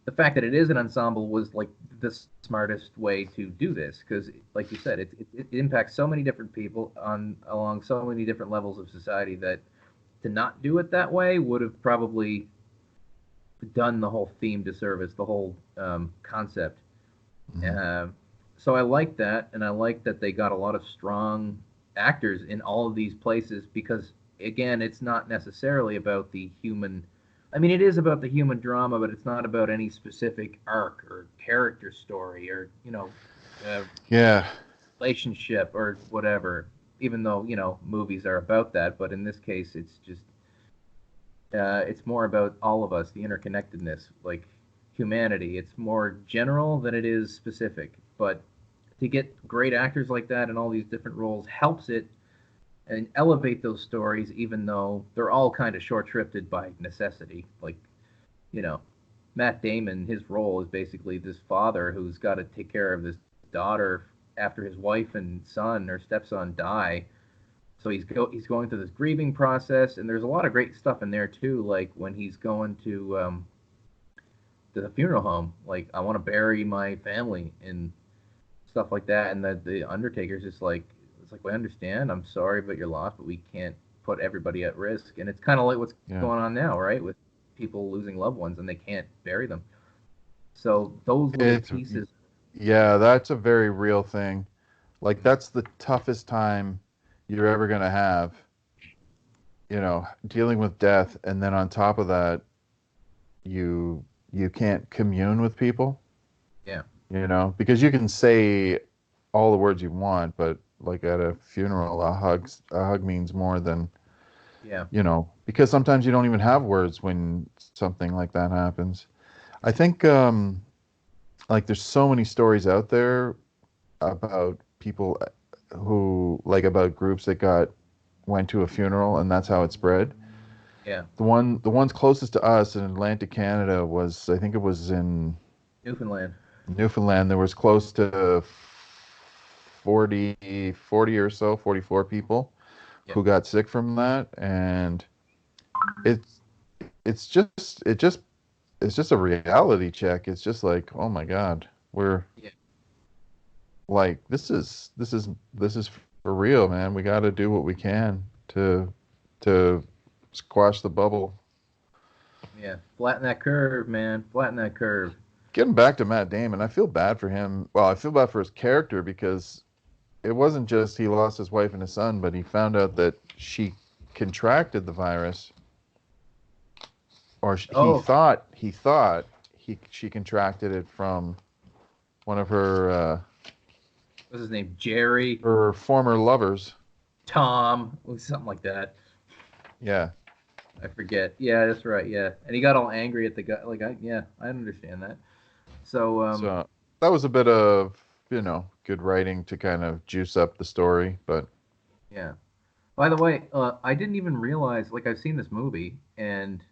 The fact that it is an ensemble was like the smartest way to do this because, like you said, it impacts so many different people on along so many different levels of society that to not do it that way would have probably done the whole theme disservice, the whole concept. Mm-hmm. So I like that, and I like that they got a lot of strong actors in all of these places because, again, it's not necessarily about the human. I mean, it is about the human drama, but it's not about any specific arc or character story or uh, Yeah. relationship or whatever. Even though movies are about that, but in this case, it's just it's more about all of us, the interconnectedness, like humanity. It's more general than it is specific. But to get great actors like that in all these different roles helps it and elevate those stories, even though they're all kind of short-shrifted by necessity. Like, you know, Matt Damon, his role is basically this father who's got to take care of this daughter after his wife and son or stepson die. So he's going through this grieving process, and there's a lot of great stuff in there too. Like when he's going to the funeral home, like I want to bury my family and stuff like that, and the Undertaker's just like, it's like we understand, I'm sorry about your loss, but we can't put everybody at risk, and it's kind of like what's Yeah. going on now, right, with people losing loved ones and they can't bury them. So those little It's pieces. yeah, that's a very real thing. Like that's the toughest time you're ever going to have, dealing with death, and then on top of that, you can't commune with people. Yeah. Because you can say all the words you want, but like at a funeral, a hug means more than, because sometimes you don't even have words when something like that happens. I think, like, there's so many stories out there about people about groups that went to a funeral, and that's how it spread. Yeah. The ones closest to us in Atlantic Canada I think it was in Newfoundland. There was close to 40 or so, 44 people who got sick from that, and it's just a reality check. It's just like, oh my God, we're like, this is for real, man. We got to do what we can to squash the bubble. Yeah, flatten that curve, man. Flatten that curve. Getting back to Matt Damon, I feel bad for him. Well, I feel bad for his character because it wasn't just he lost his wife and his son, but he found out that she contracted the virus, or he thought she contracted it from one of her what's his name, Jerry? Her former lovers. Tom, something like that. Yeah. I forget. Yeah, that's right. Yeah, and he got all angry at the guy. Like, I understand that. So that was a bit of, good writing to kind of juice up the story, but yeah. By the way, I didn't even realize, like, I've seen this movie and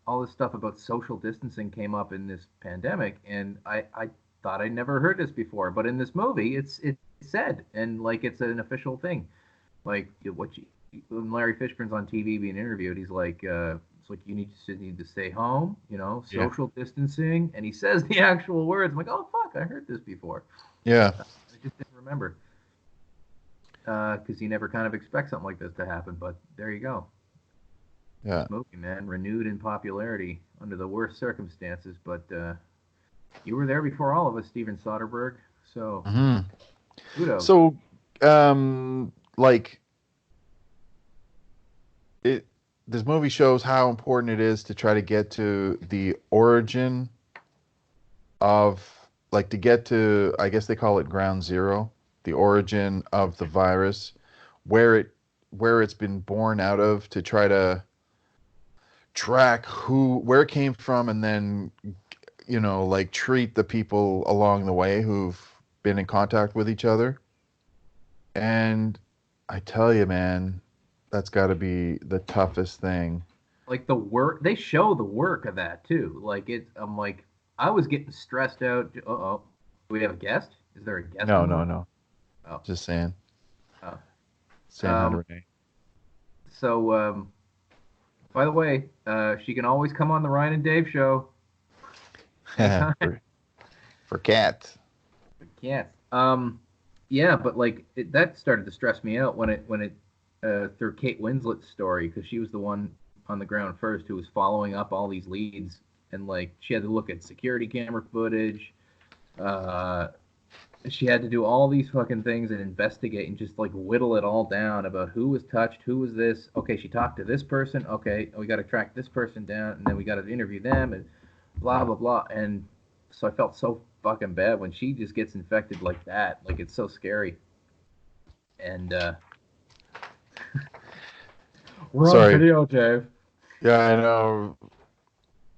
all this stuff about social distancing came up in this pandemic, and I thought I'd never heard this before, but in this movie, it's said, and like it's an official thing. Like when Larry Fishburne's on TV being interviewed, he's like, it's like you need to stay home, social distancing, and he says the actual words. I'm like, oh fuck, I heard this before. Yeah. I just didn't remember. Because you never kind of expect something like this to happen, but there you go. Yeah. Smoking, man, renewed in popularity under the worst circumstances, but you were there before all of us, Steven Soderbergh. So, kudos. So, this movie shows how important it is to try to get to the origin of, to get to, I guess they call it ground zero, the origin of the virus, where it's been born out of, to try to track where it came from, and then, treat the people along the way who've been in contact with each other. And I tell you, man, that's got to be the toughest thing. Like the work, they show the work of that too. Like I'm like, I was getting stressed out. Do we have a guest? Is there a guest? No. Oh. Just saying. Oh. Saying hi to Renee. So, by the way, she can always come on the Ryan and Dave show. For cats. For cats. Yeah, but like that started to stress me out when it through Kate Winslet's story, because she was the one on the ground first who was following up all these leads, and like she had to look at security camera footage. She had to do all these fucking things and investigate and just like whittle it all down about who was touched, who was this. Okay, she talked to this person. Okay, we got to track this person down, and then we got to interview them, and blah blah blah. And so I felt so fucking bad when she just gets infected like that. Like, it's so scary. And we're Sorry. on video, Dave. Yeah, I know.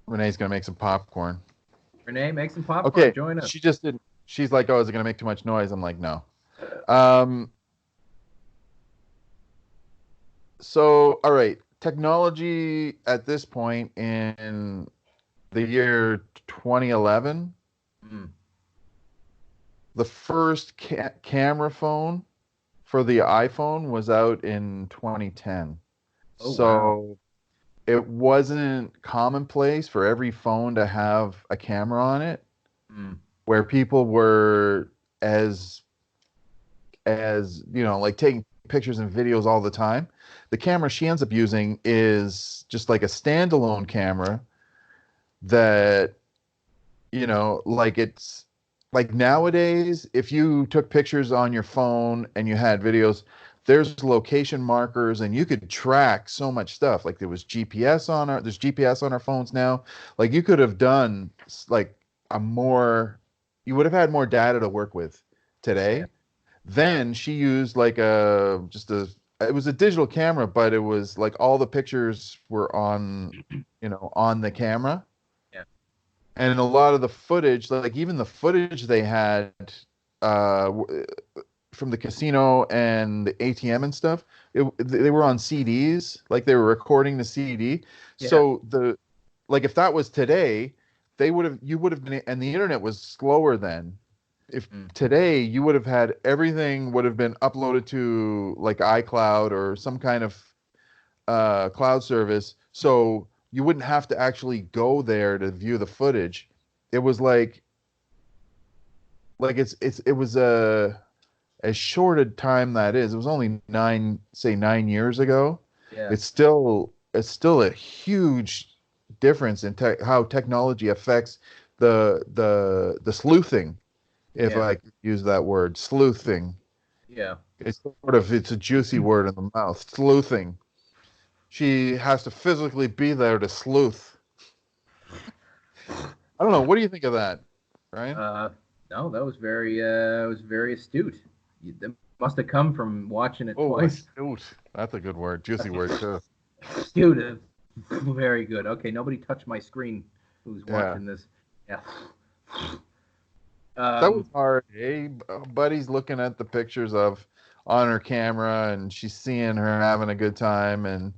Renee's gonna make some popcorn. Renee, make some popcorn. Okay, join us. She just didn't. She's like, "Oh, is it gonna make too much noise?" I'm like, "No." So, all right, technology at this point in the year 2011, the first camera phone for the iPhone was out in 2010. Oh, so wow. It wasn't commonplace for every phone to have a camera on it, where people were as like taking pictures and videos all the time. The camera she ends up using is just like a standalone camera that, like, it's like nowadays, if you took pictures on your phone and you had videos, there's location markers, and you could track so much stuff. Like there's GPS on our phones now. Like you could have done like you would have had more data to work with today. Yeah. Then she used like it was a digital camera, but it was like all the pictures were on the camera. Yeah. And a lot of the footage, like even the footage they had uh, from the casino and the ATM and stuff, they were on CDs, like they were recording the CD. Yeah. So like if that was today, you would have been, and the internet was slower then. If today you would have had everything would have been uploaded to like iCloud or some kind of cloud service, so you wouldn't have to actually go there to view the footage. It was like it was as short a time that is. It was only 9 years ago. Yeah. It's still a huge difference in how technology affects the sleuthing. If I could use that word, sleuthing. Yeah. It's a juicy word in the mouth. Sleuthing. She has to physically be there to sleuth. I don't know. What do you think of that, Ryan? No, that was very astute. That must have come from watching it twice. Astute. That's a good word. Juicy word too. Astute. Very good. Okay, nobody touch my screen. Who's watching this? Yeah. That was hard. Hey, buddy's looking at the pictures on her camera, and she's seeing her having a good time,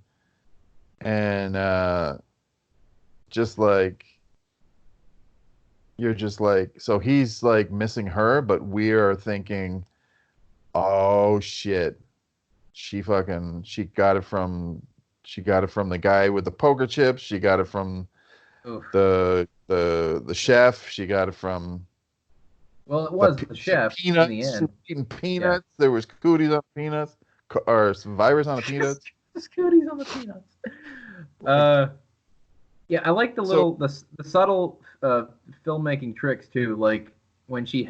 and just like you're just like, so he's like missing her, but we are thinking, oh shit, she got it from the guy with the poker chips. She got it from the chef. She got it from. Well, it was the chef peanuts, in the end. Eating peanuts. Yeah. There was cooties on peanuts, or some virus on the peanuts. Cooties on the peanuts. Yeah, I like the subtle filmmaking tricks too. Like when she's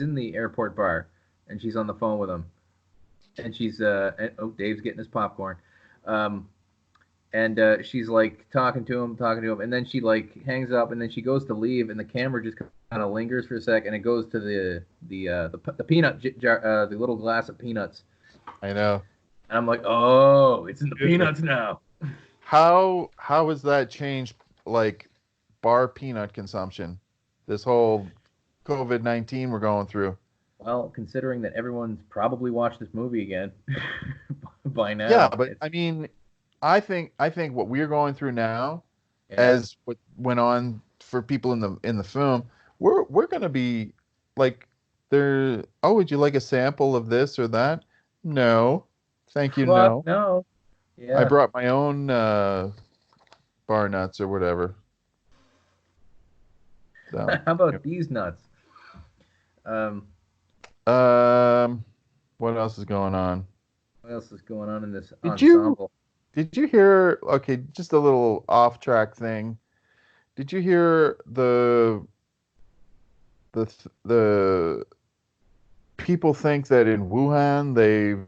in the airport bar and she's on the phone with him, and she's Dave's getting his popcorn. And she's like talking to him, and then she like hangs up, and then she goes to leave, and the camera just kind of lingers for a sec, and it goes to the peanut jar, the little glass of peanuts. I know. And I'm like, oh, it's in the peanuts now. How has that changed, like, bar peanut consumption? This whole COVID-19 we're going through. Well, considering that everyone's probably watched this movie again by now. Yeah, but I mean, I think what we're going through now, as what went on for people in the film, we're gonna be like, there. Oh, would you like a sample of this or that? No, thank you. What? No. Yeah. I brought my own bar nuts or whatever. So, how about these nuts? What else is going on? What else is going on in this ensemble? Did you hear? Okay, just a little off-track thing. Did you hear the people think that in Wuhan they've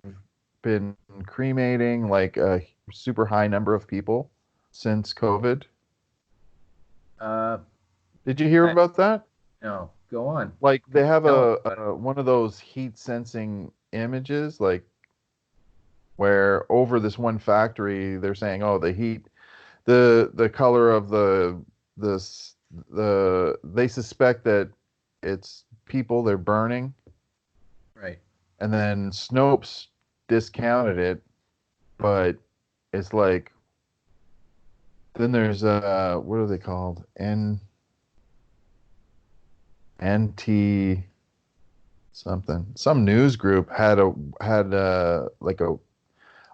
been cremating like a super high number of people since COVID? Did you hear about that? No. Go on. Like they have one of those heat sensing images, like where over this one factory they're saying, oh, the heat, the color of they suspect that it's people they're burning. Right. And then Snopes discounted it, but it's like, then there's what are they called? NT something. Some news group had like a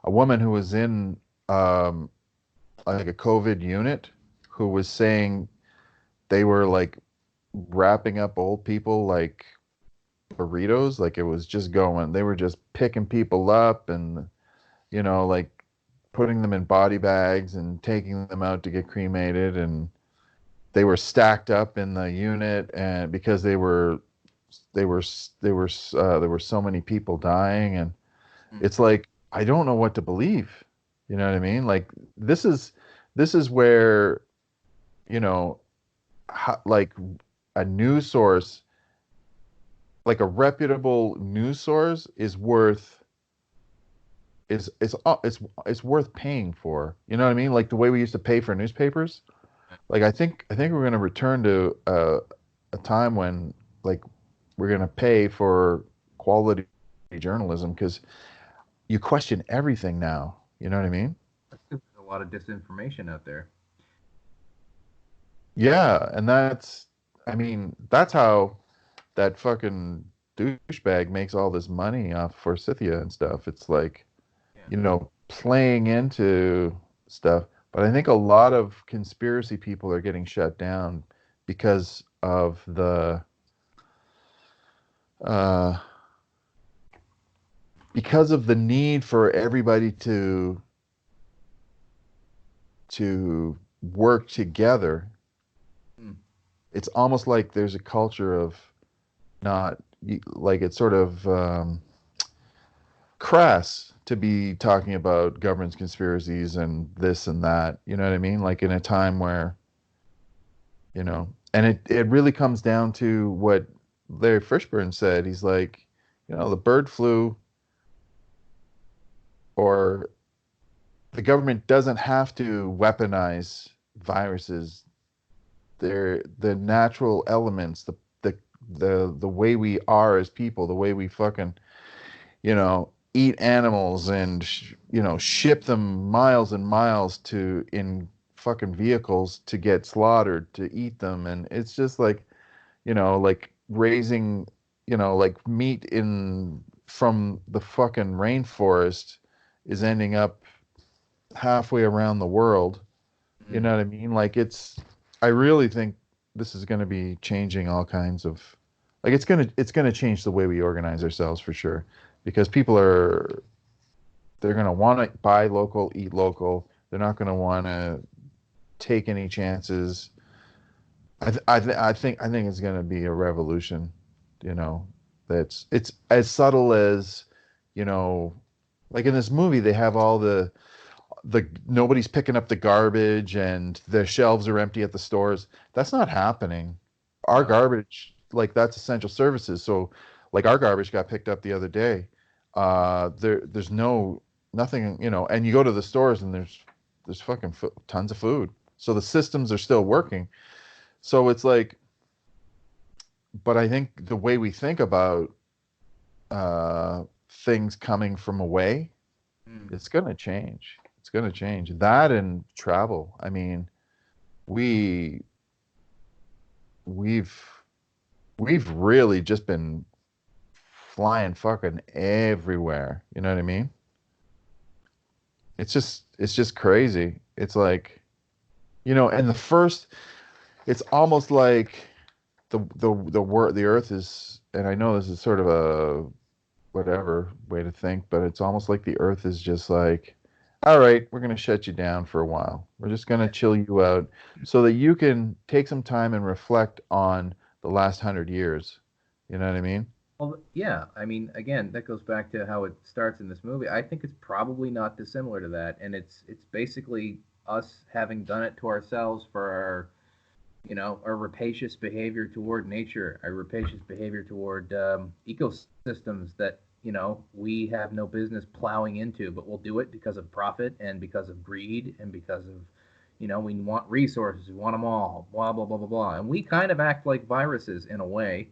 woman who was in like a COVID unit who was saying they were like wrapping up old people like burritos, like it was just going. They were just picking people up and like putting them in body bags and taking them out to get cremated, and they were stacked up in the unit, and because there were so many people dying, and it's like I don't know what to believe. You know what I mean? Like this is where, you know, like a news source, like a reputable news source is worth it's worth paying for. You know what I mean? Like the way we used to pay for newspapers. Like I think we're going to return to a time when like we're going to pay for quality journalism because you question everything now. You know what I mean? There's a lot of disinformation out there. Yeah, and I mean, that's how that fucking douchebag makes all this money off Forsythia and stuff. It's like, Yeah. playing into stuff. But I think a lot of conspiracy people are getting shut down because of uh, the need for everybody to work together. Mm. It's almost like there's a culture of not like it's sort of crass to be talking about governance conspiracies and this and that. You know what I mean? Like in a time where, and it really comes down to what Larry Fishburne said. He's like, the bird flu, or the government doesn't have to weaponize viruses. They're the natural elements, the the way we are as people, the way we fucking, eat animals and ship them miles and miles to in fucking vehicles to get slaughtered to eat them. And it's just like, like raising, like meat in from the fucking rainforest is ending up halfway around the world. You know what I mean? Like I really think this is going to be changing all kinds of, like it's going to change the way we organize ourselves for sure, because they're going to want to buy local, eat local. They're not going to want to take any chances. I think it's going to be a revolution, you know, it's as subtle as, you know, like in this movie they have all the nobody's picking up the garbage and the shelves are empty at the stores. That's not happening. Our garbage, like that's essential services. So like our garbage got picked up the other day. There's nothing, and you go to the stores and there's fucking tons of food. So the systems are still working. So it's like, but I think the way we think about things coming from away, it's going to change. It's going to change. That and travel. I mean, we we've we've really just been flying fucking everywhere. You know what I mean? It's just crazy. It's like, and it's almost like the earth is, and I know this is sort of a whatever way to think, but it's almost like the earth is just like, all right, we're going to shut you down for a while. We're just going to chill you out so that you can take some time and reflect on the last 100 years. You know what I mean? Well, yeah. I mean, again, that goes back to how it starts in this movie. I think it's probably not dissimilar to that, and it's basically us having done it to ourselves for our rapacious behavior toward nature, our rapacious behavior toward ecosystems that we have no business plowing into, but we'll do it because of profit and because of greed and because of we want resources, we want them all, blah blah blah blah blah, and we kind of act like viruses in a way.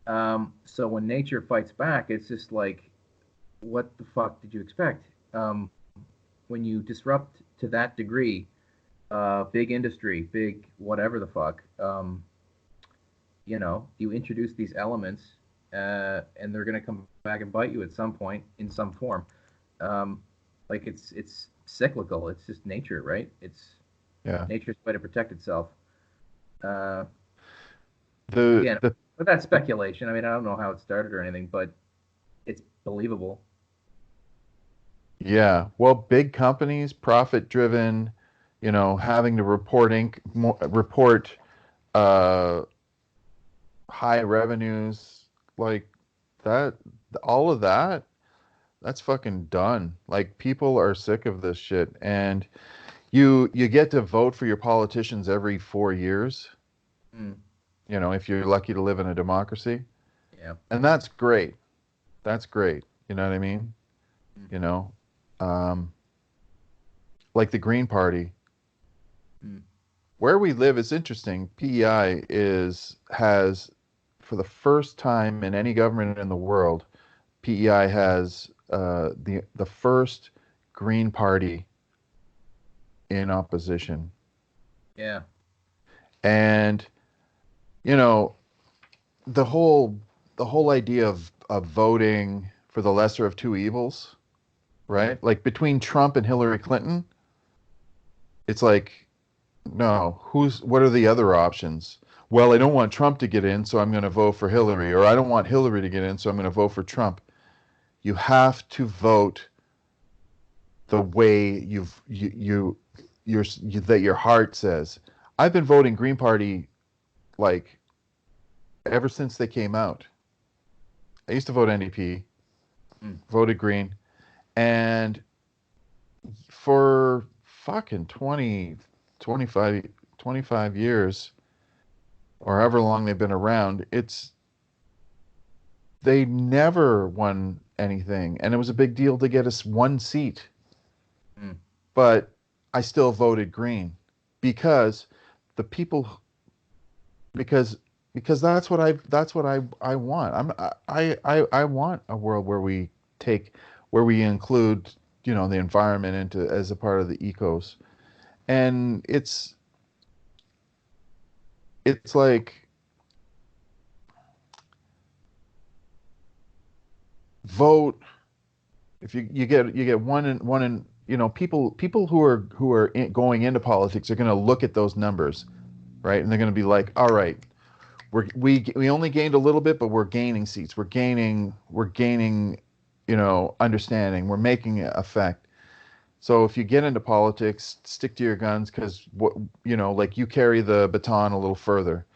So when nature fights back, it's just like, what the fuck did you expect? When you disrupt to that degree, big industry, big whatever the fuck, you introduce these elements, and they're gonna come back and bite you at some point in some form. Like it's cyclical. It's just nature, right? It's nature's way to protect itself. Again, but that's speculation. I mean, I don't know how it started or anything, but it's believable. Yeah. Well, big companies, profit driven, having to report uh, high revenues, like that, all of that. That's fucking done. Like, people are sick of this shit. And you get to vote for your politicians every 4 years. Mm. You know, if you're lucky to live in a democracy. Yeah. And that's great. That's great. You know what I mean? Mm. You know, um, like the Green Party. Mm. Where we live is interesting. PEI has, for the first time in any government in the world, PEI has the first Green Party in opposition. Yeah. And you know, the whole idea of voting for the lesser of two evils, right? Like between Trump and Hillary Clinton, it's like, no, what are the other options? Well, I don't want Trump to get in, so I'm going to vote for Hillary, or I don't want Hillary to get in, so I'm going to vote for Trump. You have to vote the way that your heart says. I've been voting Green Party like ever since they came out. I used to vote NDP, voted Green, and for fucking 20, 25 years, or however long they've been around, they never won anything, and it was a big deal to get us one seat. Mm. But I still voted Green because the people, because that's what I want. I want a world where we include, you know, the environment into as a part of the ecos. And it's like vote if you get one in, you know, people who are going into politics are going to look at those numbers, right? And they're going to be like, all right, we only gained a little bit, but we're gaining seats. We're gaining, you know, understanding. We're making an effect. So if you get into politics, stick to your guns because what, you know, like you carry the baton a little further.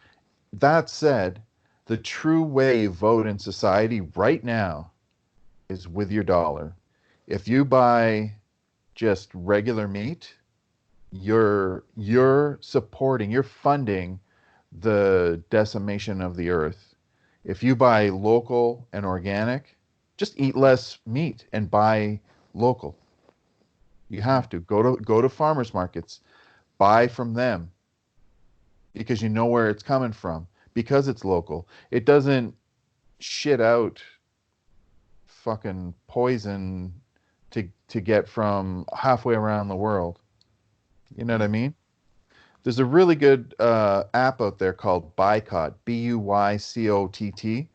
That said, the true way you vote in society right now is with your dollar. If you buy just regular meat, you're supporting, you're funding the decimation of the earth. If you buy local and organic, just eat less meat and buy local. You have to go to farmers markets, buy from them because you know where it's coming from because it's local. It doesn't shit out fucking poison to get from halfway around the world. You know what I mean? There's a really good app out there called Buycott, Buycott.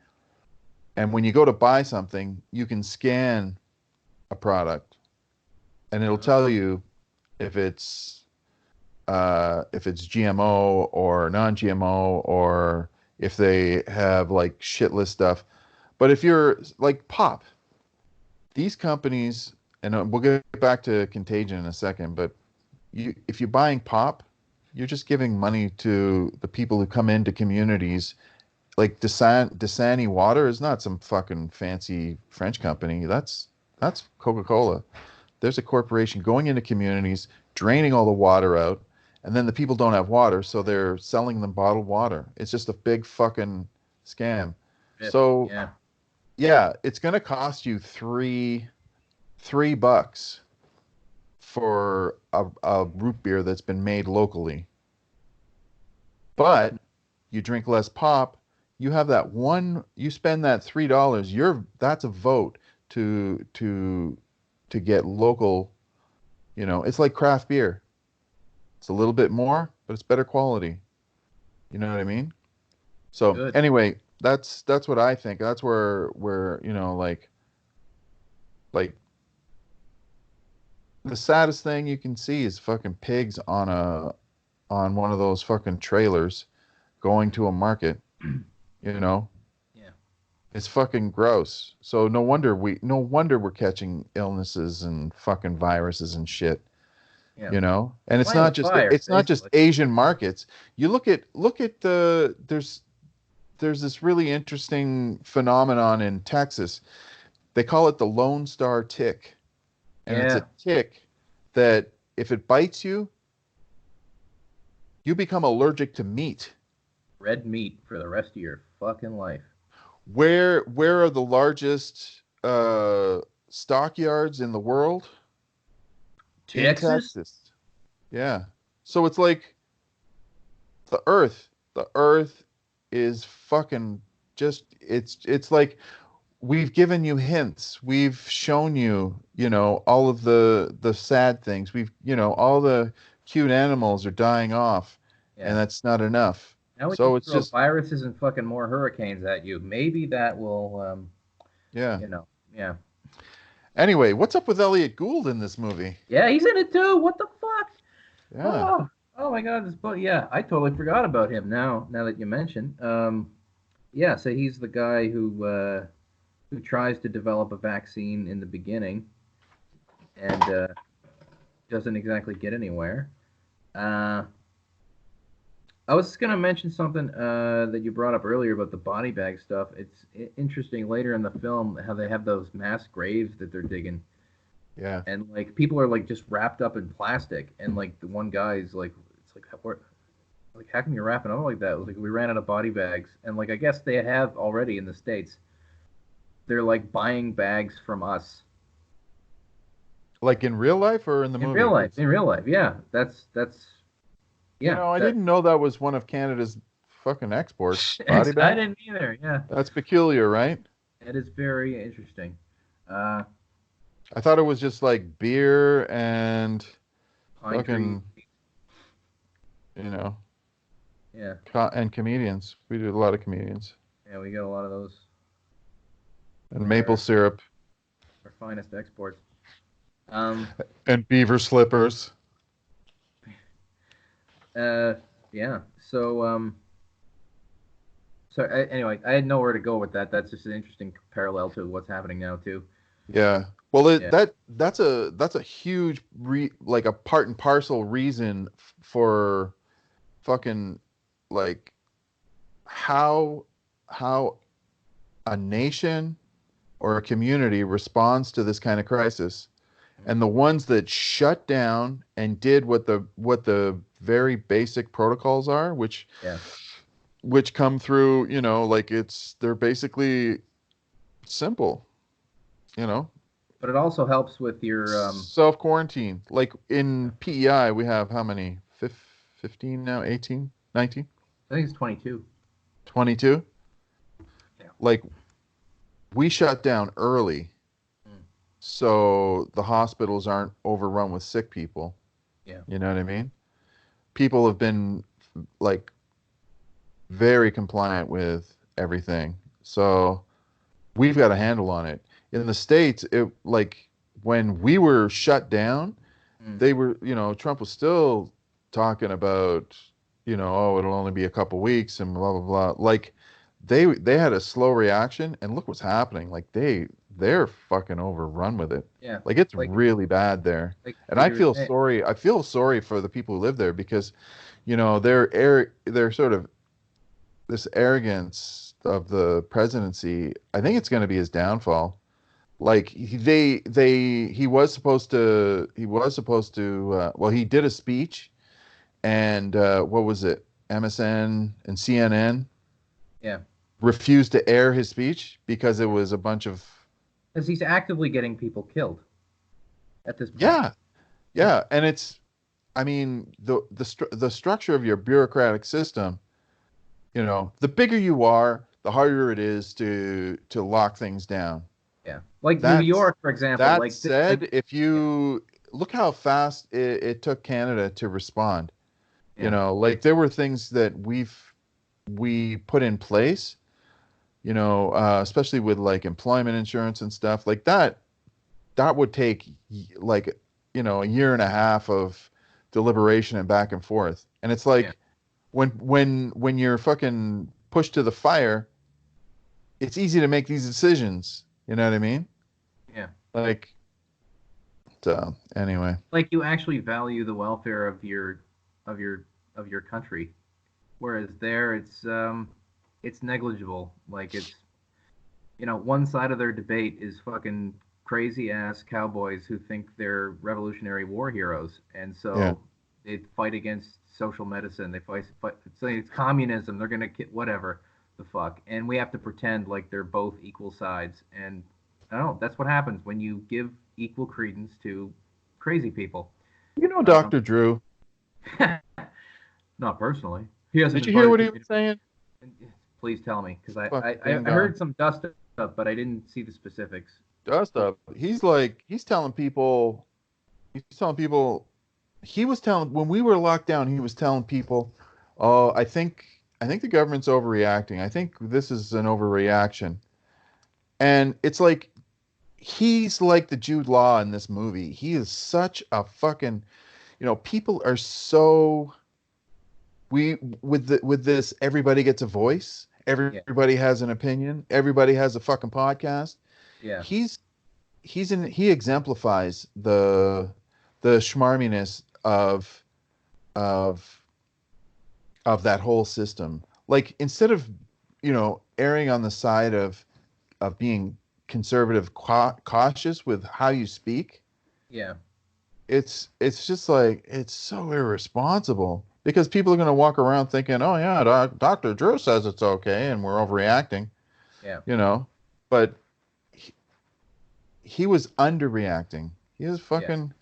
And when you go to buy something, you can scan a product, and it'll tell you if it's GMO or non-GMO, or if they have like shitless stuff. But if you're like pop, these companies, and we'll get back to Contagion in a second, but if you're buying pop, you're just giving money to the people who come into communities. Like Dasani water is not some fucking fancy French company. That's Coca-Cola. There's a corporation going into communities, draining all the water out, and then the people don't have water, so they're selling them bottled water. It's just a big fucking scam. So yeah, it's gonna cost you $3 for a root beer that's been made locally. But you drink less pop, you have that one, you spend that $3, that's a vote to get local, you know, it's like craft beer. It's a little bit more, but it's better quality. You know what I mean? So Good. Anyway, that's what I think. That's where you know, like the saddest thing you can see is fucking pigs on one of those fucking trailers going to a market, you know? Yeah. It's fucking gross. So no wonder we're catching illnesses and fucking viruses and shit. Yeah. You know? And it's Playing not with just fire, Asian markets. You look at there's this really interesting phenomenon in Texas. They call it the Lone Star tick. And it's Yeah. a tick that if it bites you, you become allergic to meat. Red meat for the rest of your fucking life. Where are the largest stockyards in the world? In Texas. Yeah. So it's like the Earth. The Earth is fucking just it's like we've given you hints. We've shown you, all of the sad things. We've, all the cute animals are dying off, and that's not enough. Now we So can it's throw just viruses and fucking more hurricanes at you. Maybe that will, yeah. Yeah. Anyway, what's up with Elliot Gould in this movie? Yeah, he's in it too. What the fuck? Yeah. Oh my God, this book. Yeah, I totally forgot about him now that you mention. Yeah, so he's the guy who tries to develop a vaccine in the beginning and doesn't exactly get anywhere. I was going to mention something that you brought up earlier about the body bag stuff. It's interesting later in the film how they have those mass graves that they're digging. Yeah. And like people are like just wrapped up in plastic, and like the one guy's like, it's like, how come you're wrapping up like that? It was like we ran out of body bags, and like I guess they have already in the States. They're like buying bags from us. Like in real life or in the movie? In real life, yeah. That's yeah. I didn't know that was one of Canada's fucking exports. Body bags? I didn't either. Yeah. That's peculiar, right? It is very interesting. I thought it was just like beer and Pine fucking, yeah. and comedians. We do a lot of comedians. Yeah, we get a lot of those. And maple syrup. Our finest exports. And beaver slippers. Yeah. So anyway, I had nowhere to go with that. That's just an interesting parallel to what's happening now too. Yeah. Well, that's a huge like a part and parcel reason for fucking like how a nation or a community responds to this kind of crisis. And the ones that shut down and did what the very basic protocols are, which come through, like they're basically simple, But it also helps with your self-quarantine. Like in PEI, we have how many? 15 now? 18? 19? I think it's 22. 22? Yeah. Like we shut down early. So the hospitals aren't overrun with sick people. Yeah. You know what I mean? People have been like very compliant with everything. So we've got a handle on it. In the States, it like when we were shut down, they were, Trump was still talking about, oh, it'll only be a couple weeks and blah, blah, blah. Like they had a slow reaction, and look what's happening. Like they're fucking overrun with it. Yeah. Like it's really bad there. And I feel sorry for the people who live there because, they're sort of this arrogance of the presidency. I think it's going to be his downfall. Like he was supposed to well, he did a speech and what was it? MSN and CNN refused to air his speech because it was a bunch of because he's actively getting people killed at this point. Yeah, and it's, I mean, the structure of your bureaucratic system, the bigger you are, the harder it is to lock things down. Yeah, like New York, for example. That said, if you look how fast it took Canada to respond, like there were things that we put in place, especially with like employment insurance and stuff like that. That would take like, a year and a half of deliberation and back and forth. And it's like when you're fucking pushed to the fire, it's easy to make these decisions. You know what I mean? Yeah. Like, so anyway. Like you actually value the welfare of your country, whereas there it's negligible. Like one side of their debate is fucking crazy ass cowboys who think they're Revolutionary War heroes, and Yeah. so they fight against social medicine. They fight say it's communism. They're gonna whatever the fuck, and we have to pretend like they're both equal sides. And I don't know. That's what happens when you give equal credence to crazy people. You know Um, Dr. Drew. not personally. He hasn't Did you hear what invited he me. was saying? Please tell me, because Fucking I dingo. heard some dust up, but I didn't see the specifics. Dust up. He's telling people he was telling when we were locked down, he was telling people, "Oh, I think the government's overreacting. I think this is an overreaction." And it's like he's like the Jude Law in this movie. He is such a fucking, people are so we with this everybody gets a voice. Yeah, Everybody has an opinion. Everybody has a fucking podcast. yeah, He's he exemplifies the schmarminess of of that whole system. Like instead of erring on the side of being conservative, cautious with how you speak, yeah, it's just like it's so irresponsible because people are going to walk around thinking, oh yeah, Dr. Drew says it's okay and we're overreacting, yeah, you know, but he was underreacting. He was yeah, fucking,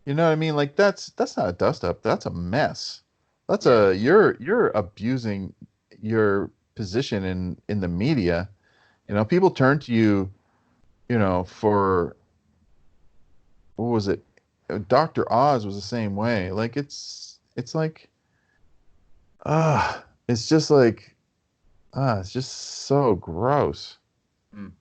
you know what I mean? Like that's not a dust up. That's a mess. That's yeah, a you're abusing your position in the media. yeah. People turn to you, for what was it? Dr. Oz was the same way. Like it's like it's just like it's just so gross. Mm.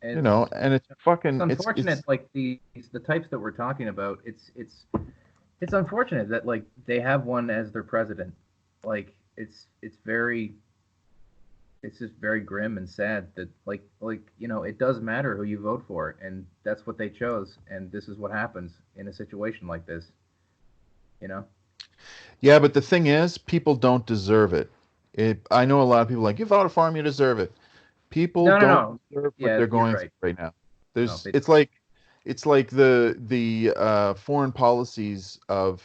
It's And it's it's fucking unfortunate, it's like the types that we're talking about. It's unfortunate that like they have one as their president. Like it's just very grim and sad that it does matter who you vote for, and that's what they chose, and this is what happens in a situation like this. You know? Yeah, but the thing is, people don't deserve it. I know a lot of people like, you voted for him, you deserve it. People No, no, don't no. deserve what Yeah, they're you're going right. through right now. No, There's they it's like the foreign policies of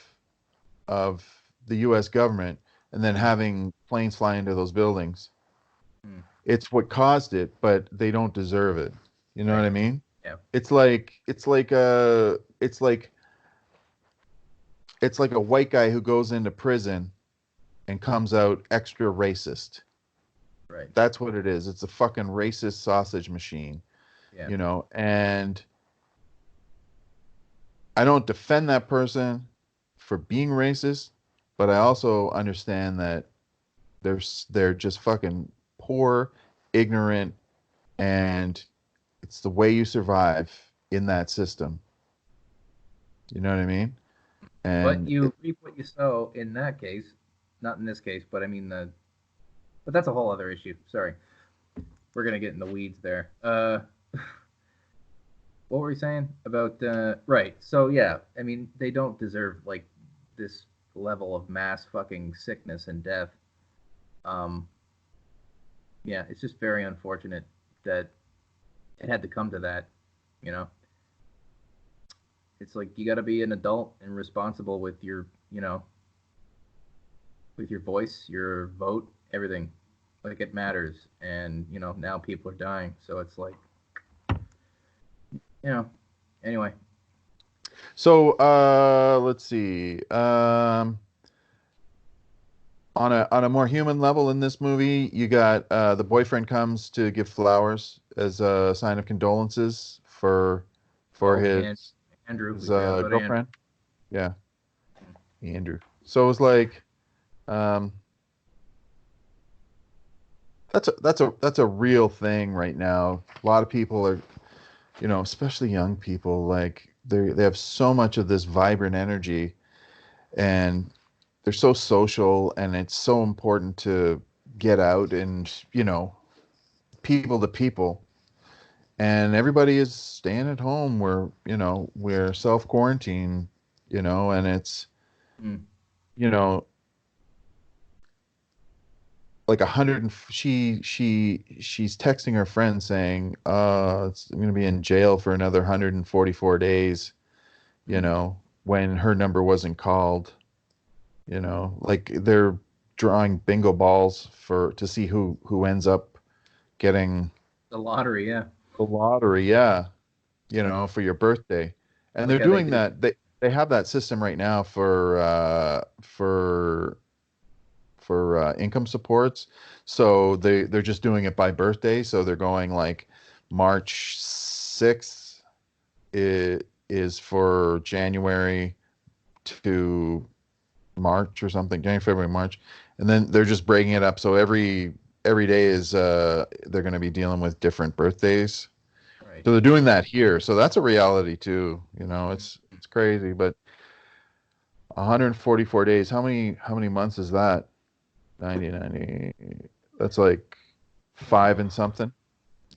the U.S. government, and then mm, having planes fly into those buildings. mm, It's what caused it, but they don't deserve it. You know what right. I mean? Yeah, It's like a white guy who goes into prison and comes out extra racist. right. That's what it is. It's a fucking racist sausage machine, Yeah, and I don't defend that person for being racist, but I also understand that they're just fucking poor, ignorant, and it's the way you survive in that system. You know what I mean? but And you reap what you sow in that case. Not in this case, but I mean but that's a whole other issue. Sorry, we're gonna get in the weeds there. What were we saying about right? So yeah, I mean they don't deserve like this level of mass fucking sickness and death. Um, yeah, it's just very unfortunate that it had to come to that. You know, it's like you got to be an adult and responsible with your voice, your vote, everything. Like it matters, and now people are dying, so it's like you know. Anyway, so let's see. On a more human level in this movie, you got the boyfriend comes to give flowers as a sign of condolences for oh, his and Andrew, we his forgot about Andrew. girlfriend. Yeah, Andrew. So it was like um, that's a real thing right now. A lot of people are, especially young people, like they have so much of this vibrant energy, and they're so social, and it's so important to get out and people to people, and everybody is staying at home. We're self quarantine, and it's Mm, you know like 100. She's texting her friend saying, I'm gonna be in jail for another 144 days, you Mm. know, when her number wasn't called, like they're drawing bingo balls to see who ends up getting The lottery, yeah. the lottery, yeah, for your birthday. And they're Yeah, they doing did. that. They have that system right now for income supports. So they're just doing it by birthday. So they're going like March 6th is for January to March or something, January, February, March, and then they're just breaking it up. So every day is they're going to be dealing with different birthdays. Right. So they're doing that here. So that's a reality too. Mhm. It's crazy, but 144 days. How many months is that? 90. That's like five and something.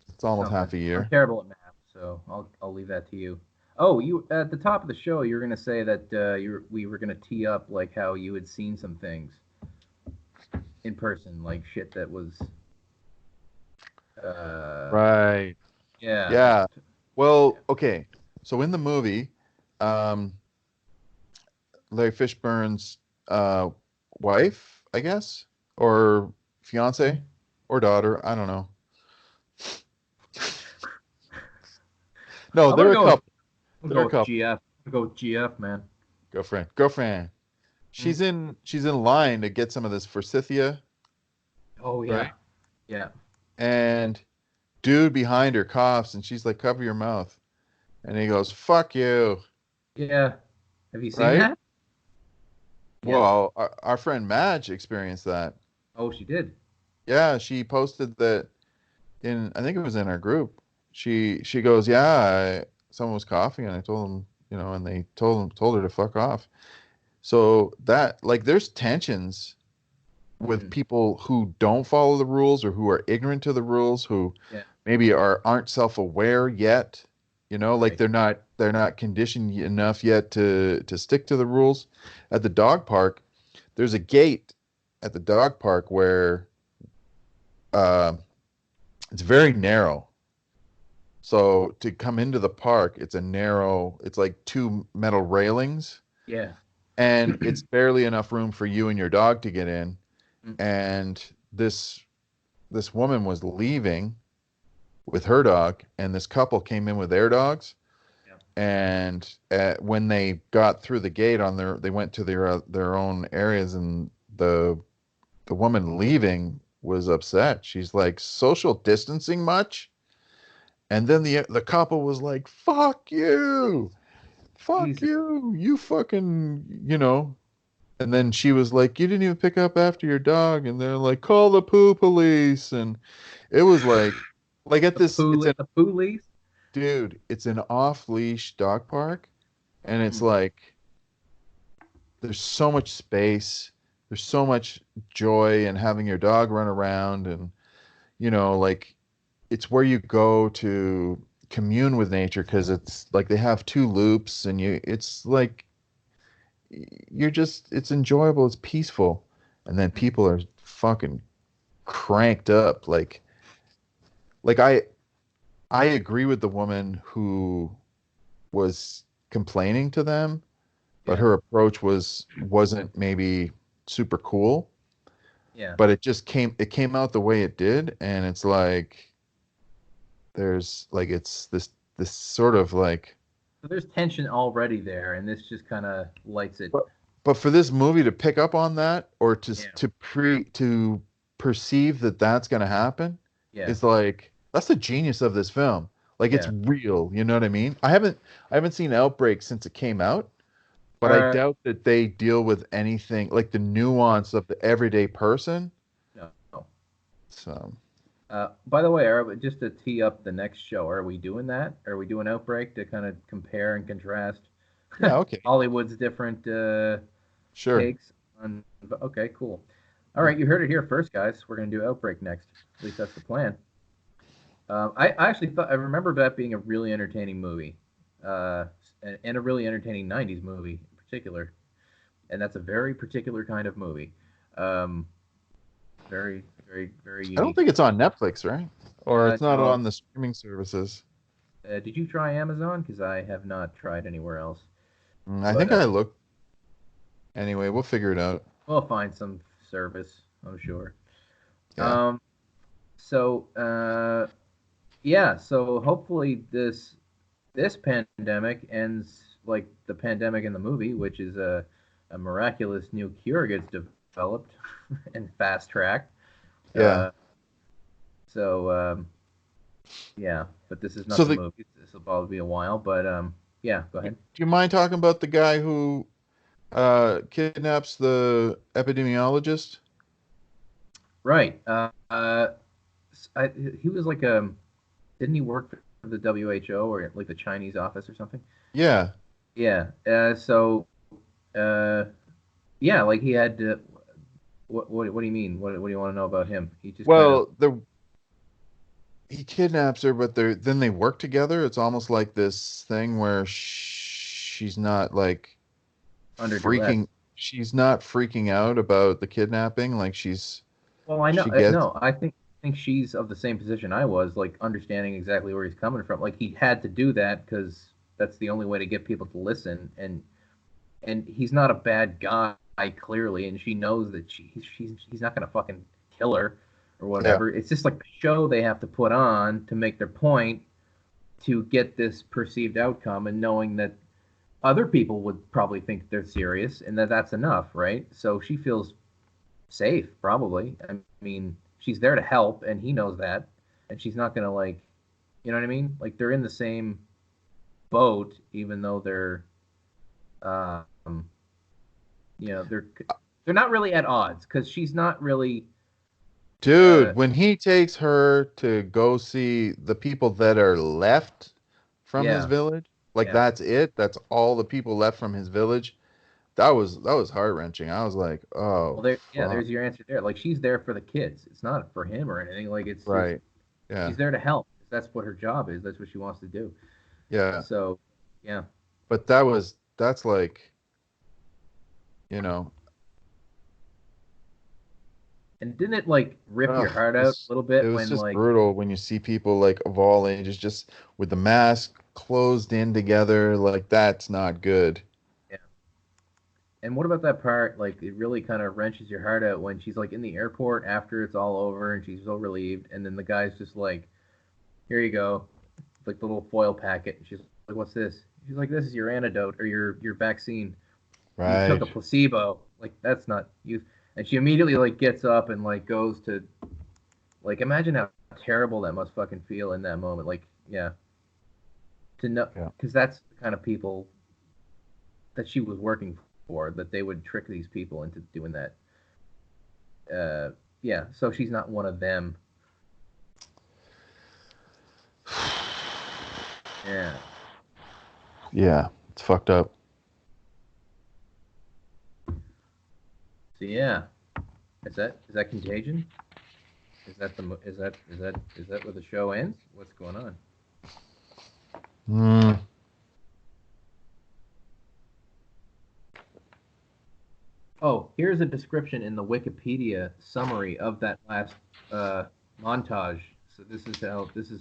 It's almost Something. half a I'm year. terrible at math, so I'll leave that to you. Oh, you at the top of the show, you were gonna say that we were gonna tee up like how you had seen some things in person, like shit that was uh Right. yeah. Yeah. Yeah. Well, okay. So in the movie, um, Larry Fishburne's uh, wife, I guess, or fiance, Mhm. or daughter, I don't know. No, I'm gonna they're a go with couple. They're a couple. GF. I'm gonna go with GF, man. Girlfriend. Mhm. She's in line to get some of this forsythia, Oh right? yeah. Yeah. And dude behind her coughs, and she's like, "Cover your mouth," and he goes, "Fuck you," Yeah. Have you seen right? that? Yeah. Well, our friend Madge experienced that. Oh, she did. Yeah, she posted that I think it was in our group. She goes, yeah, someone was coughing, and I told them, and they told her to fuck off. So that like there's tensions with Mm. people who don't follow the rules or who are ignorant to the rules, who Yeah. maybe aren't self-aware yet. Like Right. they're not conditioned enough yet to stick to the rules. At the dog park, there's a gate at the dog park where uh, it's very narrow. So to come into the park, it's like two metal railings, Yeah. and it's barely enough room for you and your dog to get in. Mm. And this woman was leaving with her dog, and this couple came in with their dogs. Yeah. And when they got through the gate they went to their own areas, and the woman leaving was upset. She's like, social distancing much? And then the couple was like, "Fuck you, fuck Jesus. you, you fucking," And then she was like, "You didn't even pick up after your dog," and they're like, "Call the poo police." And it was like at this, The police. it's an off leash dog park, and it's Mm. like there's so much space, there's so much joy in having your dog run around, and like it's where you go to commune with nature, because it's like they have two loops, and it's like it's enjoyable, it's peaceful. And then Mm. people are fucking cranked up, like I agree with the woman who was complaining to them, but Yeah. her approach wasn't maybe super cool, Yeah. but it came out the way it did. And it's like there's like it's this sort of like, So there's tension already there, and this just kind of lights it. but for this movie to pick up on that, or Yeah. to perceive that that's going to happen, Yeah. is like that's the genius of this film. Like it's Yeah. real, you know what I mean? I haven't seen Outbreak since it came out, but I Uh, doubt that they deal with anything like the nuance of the everyday person. no. No. So By the way, just to tee up the next show, are we doing that? Are we doing Outbreak to kind of compare and contrast yeah, okay, Hollywood's different sure. takes on? Okay, cool. All right, you heard it here first, guys. We're gonna do Outbreak next. At least that's the plan. I actually thought I remember that being a really entertaining movie, uh, and a really entertaining '90s movie in particular. And that's a very particular kind of movie. Um, very very I don't unique. think it's on Netflix, right? Or it's not No. on the streaming services. Did you try Amazon? Because I have not tried anywhere else. I think I looked. Anyway, we'll figure it out. We'll find some service, I'm sure. Yeah. So hopefully this pandemic ends like the pandemic in the movie, which is a miraculous new cure gets developed and fast tracked. Yeah. But this is not the movie. This will probably be a while, but yeah, go ahead. Do you mind talking about the guy who kidnaps the epidemiologist? Right. He was like didn't he work for the WHO or like the Chinese office or something? Yeah. Yeah. Like he had to. What do you mean? What do you want to know about him? He just he kidnaps her, but then they work together. It's almost like this thing where she's not like under freaking. duress. She's not freaking out about the kidnapping. Like she's. Well, I know. She gets, no, I think she's of the same position I was, like understanding exactly where he's coming from. Like he had to do that because that's the only way to get people to listen, and he's not a bad guy clearly, and she knows that he's not gonna fucking kill her or whatever. Yeah. It's just like the show they have to put on to make their point to get this perceived outcome, and knowing that other people would probably think they're serious and that's enough, right? So she feels safe, probably. I mean, she's there to help, and he knows that, and she's not gonna like, you know what I mean? Like they're in the same boat, even though they're, they're not really at odds because she's not really. Dude, when he takes her to go see the people that are left from his village, like that's it. That's all the people left from his village. That was heart-wrenching. I was like, oh. Well, there's your answer there. Like she's there for the kids. It's not for him or anything. Like it's right. Yeah. She's there to help. That's what her job is. That's what she wants to do. Yeah. So, yeah. But that's like, you know. And didn't it like rip your heart out a little bit? It was just brutal when you see people like of all ages just with the mask closed in together. Like that's not good. Yeah. And what about that part? Like it really kind of wrenches your heart out when she's like in the airport after it's all over and she's so relieved, and then the guy's just like, "Here you go," like the little foil packet. And she's like, "What's this?" She's like, "This is your antidote or your vaccine. Right. You took a placebo. Like that's not you." And she immediately like gets up and like goes to, like, imagine how terrible that must fucking feel in that moment. Like, yeah, to know, because that's the kind of people that she was working for, that they would trick these people into doing that. Yeah, so she's not one of them. Yeah. Yeah, it's fucked up. So yeah, is that Contagion? Is that where the show ends? What's going on? Oh, here's a description in the Wikipedia summary of that last montage. So this is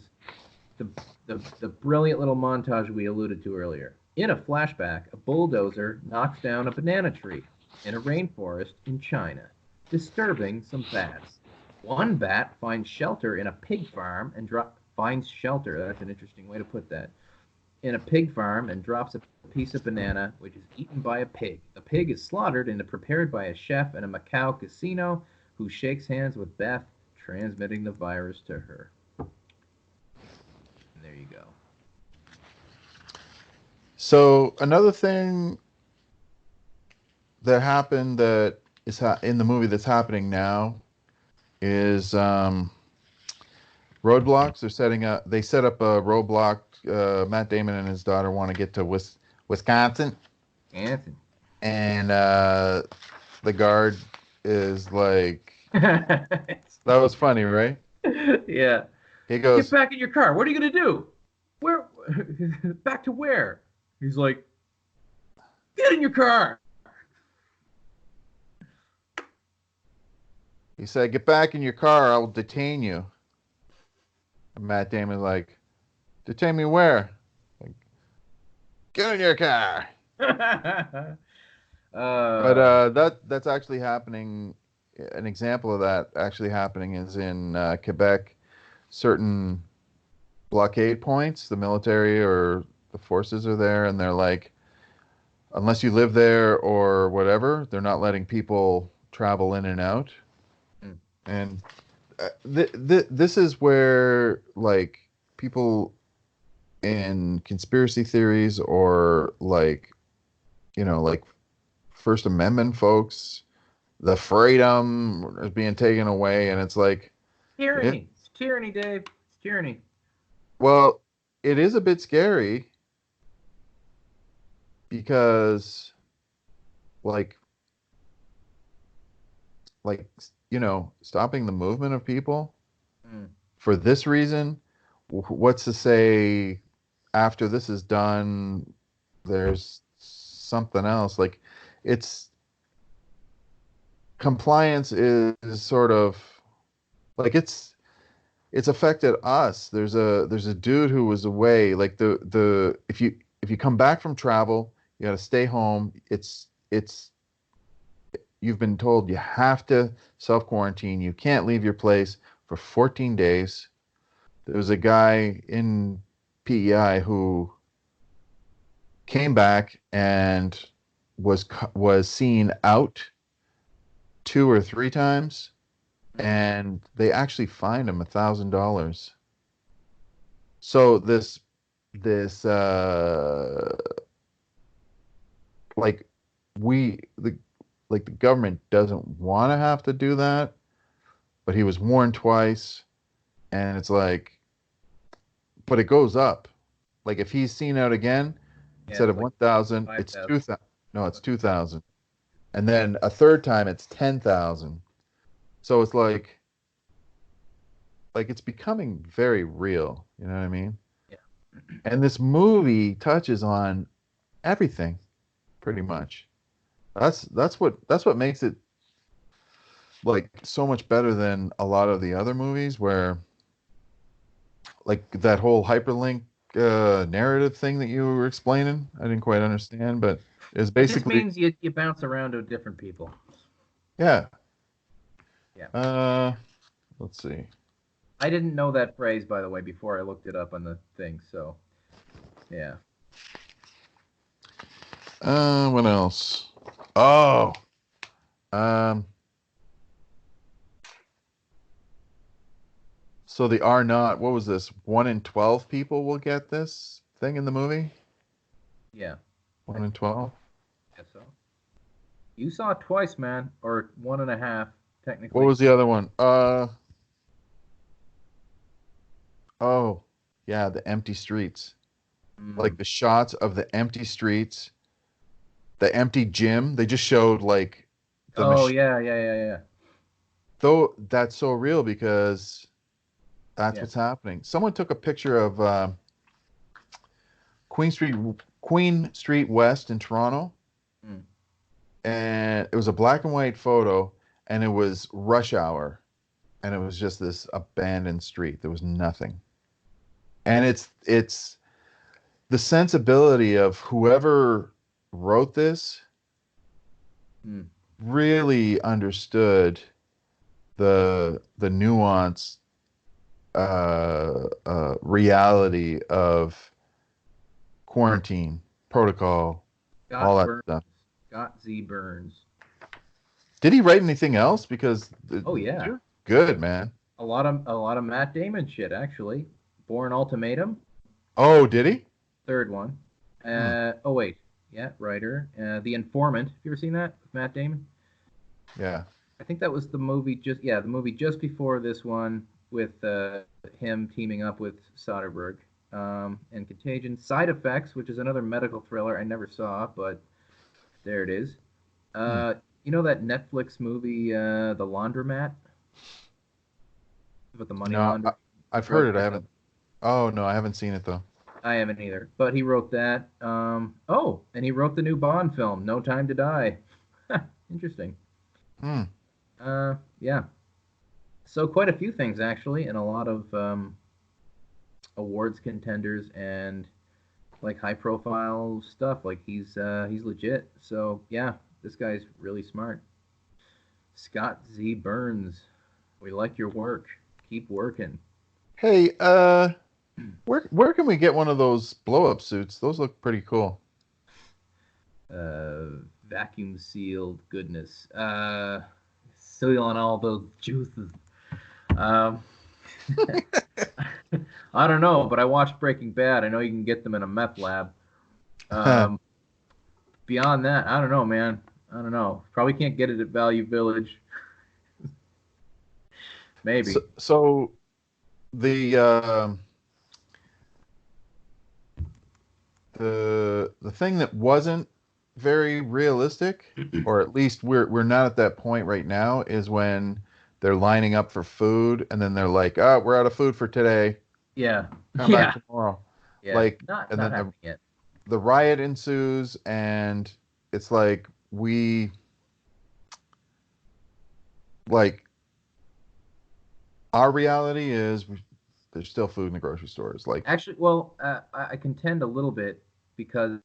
the brilliant little montage we alluded to earlier. In a flashback, a bulldozer knocks down a banana tree in a rainforest in China, disturbing some bats. One bat finds shelter in a pig farm and finds shelter. That's an interesting way to put that. In a pig farm and drops a piece of banana, which is eaten by a pig. The pig is slaughtered and prepared by a chef in a Macau casino, who shakes hands with Beth, transmitting the virus to her. And there you go. So another thing that happened that is in the movie that's happening now is roadblocks. They set up a roadblock. Matt Damon and his daughter want to get to Wisconsin. And the guard is like, that was funny, right? Yeah. He goes, "Get back in your car. What are you going to do? Where? Back to where?" He's like, "Get in your car." He said, "Get back in your car. I will detain you." And Matt Damon's like, "Detain me where?" Like, "Get in your car." But that's actually happening. An example of that actually happening is in Quebec. Certain blockade points, the military or the forces are there, and they're like, unless you live there or whatever, they're not letting people travel in and out. Mm. And this is where like people in conspiracy theories or like like First Amendment folks, the freedom is being taken away, and it's like tyranny. It's tyranny, Dave. It's tyranny. Well, it is a bit scary because like like stopping the movement of people for this reason. What's to say after this is done, there's something else? Like, it's compliance is sort of like it's affected us. There's a dude who was away. Like the if you come back from travel, you got to stay home. It's you've been told you have to self quarantine. You can't leave your place for 14 days. There was a guy in PEI who came back and was seen out 2 or 3 times, and they actually fined him $1,000. So this like we the like the government doesn't want to have to do that, but he was warned twice, and it's like, but it goes up. Like if he's seen out again, instead of like 1,000, it's 2,000. No, it's 2,000, and then a third time it's 10,000. So it's like it's becoming very real. You know what I mean? Yeah. And this movie touches on everything, pretty much. That's what makes it like so much better than a lot of the other movies where like that whole hyperlink narrative thing that you were explaining. I didn't quite understand, but it's basically it just means you bounce around to different people. Yeah. Yeah. Let's see. I didn't know that phrase, by the way, before I looked it up on the thing. So, yeah. What else? Oh, um, so the R naught. What was this? 1 in 12 people will get this thing in the movie. Yeah. 1 in 12. Guess so. You saw it twice, man, or 1.5 technically. What was the other one? Oh, yeah, the empty streets. Like the shots of the empty streets, the empty gym. They just showed like the yeah. Though that's so real because that's what's happening. Someone took a picture of Queen Street West in Toronto, and it was a black and white photo, and it was rush hour, and it was just this abandoned street. There was nothing, and it's the sensibility of whoever wrote this really understood the nuanced reality of quarantine protocol, all that stuff. Scott Z. Burns. Did he write anything else? Because you're good, man. A lot of Matt Damon shit, actually. Born Ultimatum. Oh, did he? Third one. Oh wait, yeah, writer. The Informant. Have you ever seen that with Matt Damon? Yeah. I think that was the movie just before this one with him teaming up with Soderbergh. And Contagion. Side Effects, which is another medical thriller I never saw, but there it is. You know that Netflix movie, The Laundromat? About the money laundering? I've heard it. I haven't. Oh, no, I haven't seen it, though. I haven't either. But he wrote that. And he wrote the new Bond film, No Time to Die. Interesting. Yeah. So quite a few things actually, and a lot of awards contenders and like high profile stuff. Like he's legit. So yeah, this guy's really smart. Scott Z. Burns, we like your work. Keep working. Hey, where can we get one of those blow up suits? Those look pretty cool. Vacuum sealed goodness. Sealing all those juices. Um, I don't know, but I watched Breaking Bad. I know you can get them in a meth lab. Beyond that, I don't know, man. I don't know. Probably can't get it at Value Village. Maybe. So the the thing that wasn't very realistic, or at least we're not at that point right now, is when they're lining up for food and then they're like, "Oh, we're out of food for today. Yeah. Come back tomorrow." Yeah. Like, not and then happening yet. The riot ensues, and it's like our reality is there's still food in the grocery stores. Like, actually, well, I contend a little bit because,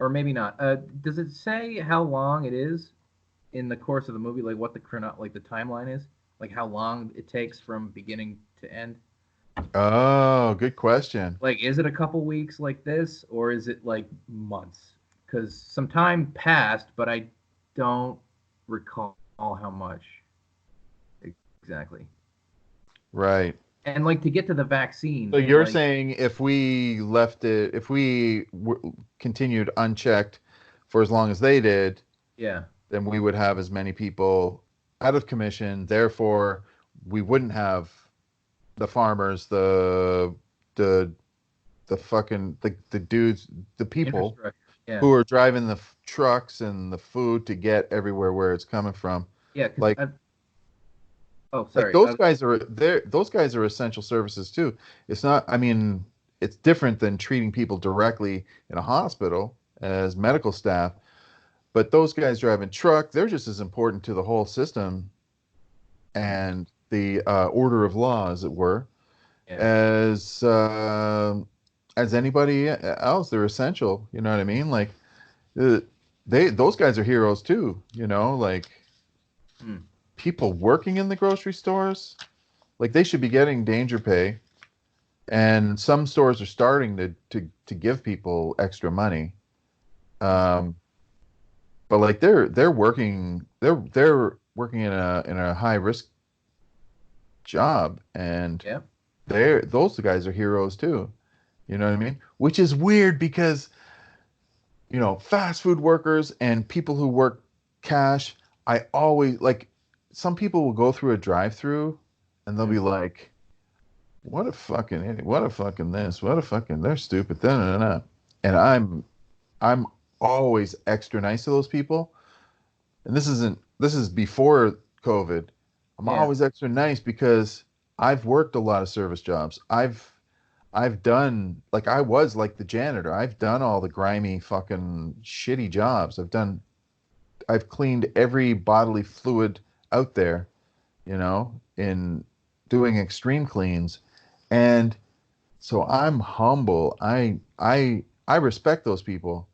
or maybe not. Does it say how long it is in the course of the movie? Like what the timeline is? Like how long it takes from beginning to end? oh, good question. Like, is it a couple weeks like this, or is it like months? Because some time passed, but I don't recall how much exactly. Right. And like to get to the vaccine. So you're like, saying if we continued unchecked for as long as they did, yeah, then we would have as many people out of commission. Therefore, we wouldn't have the farmers, the fucking the dudes, the people who are driving the trucks and the food to get everywhere where it's coming from. Yeah, like oh, sorry. Those guys are there. Those guys are essential services too. It's not. I mean, it's different than treating people directly in a hospital as medical staff. But those guys driving truck, they're just as important to the whole system and the order of law, as it were, as anybody else. They're essential. You know what I mean? Like, those guys are heroes too. You know, like people working in the grocery stores, like they should be getting danger pay. And some stores are starting to give people extra money. But like they're working in a high risk job, and those guys are heroes too. You know what I mean? Which is weird because fast food workers and people who work cash, I always like, some people will go through a drive-through and they'll be like, what a fucking idiot, what a fucking this, what a fucking, they're stupid, da, da, da. And I'm always extra nice to those people. And this is before COVID. I'm always extra nice because I've worked a lot of service jobs. I've done, like, I was like the janitor. I've done all the grimy fucking shitty jobs. I've cleaned every bodily fluid out there, in doing extreme cleans. And so I'm humble. I respect those people.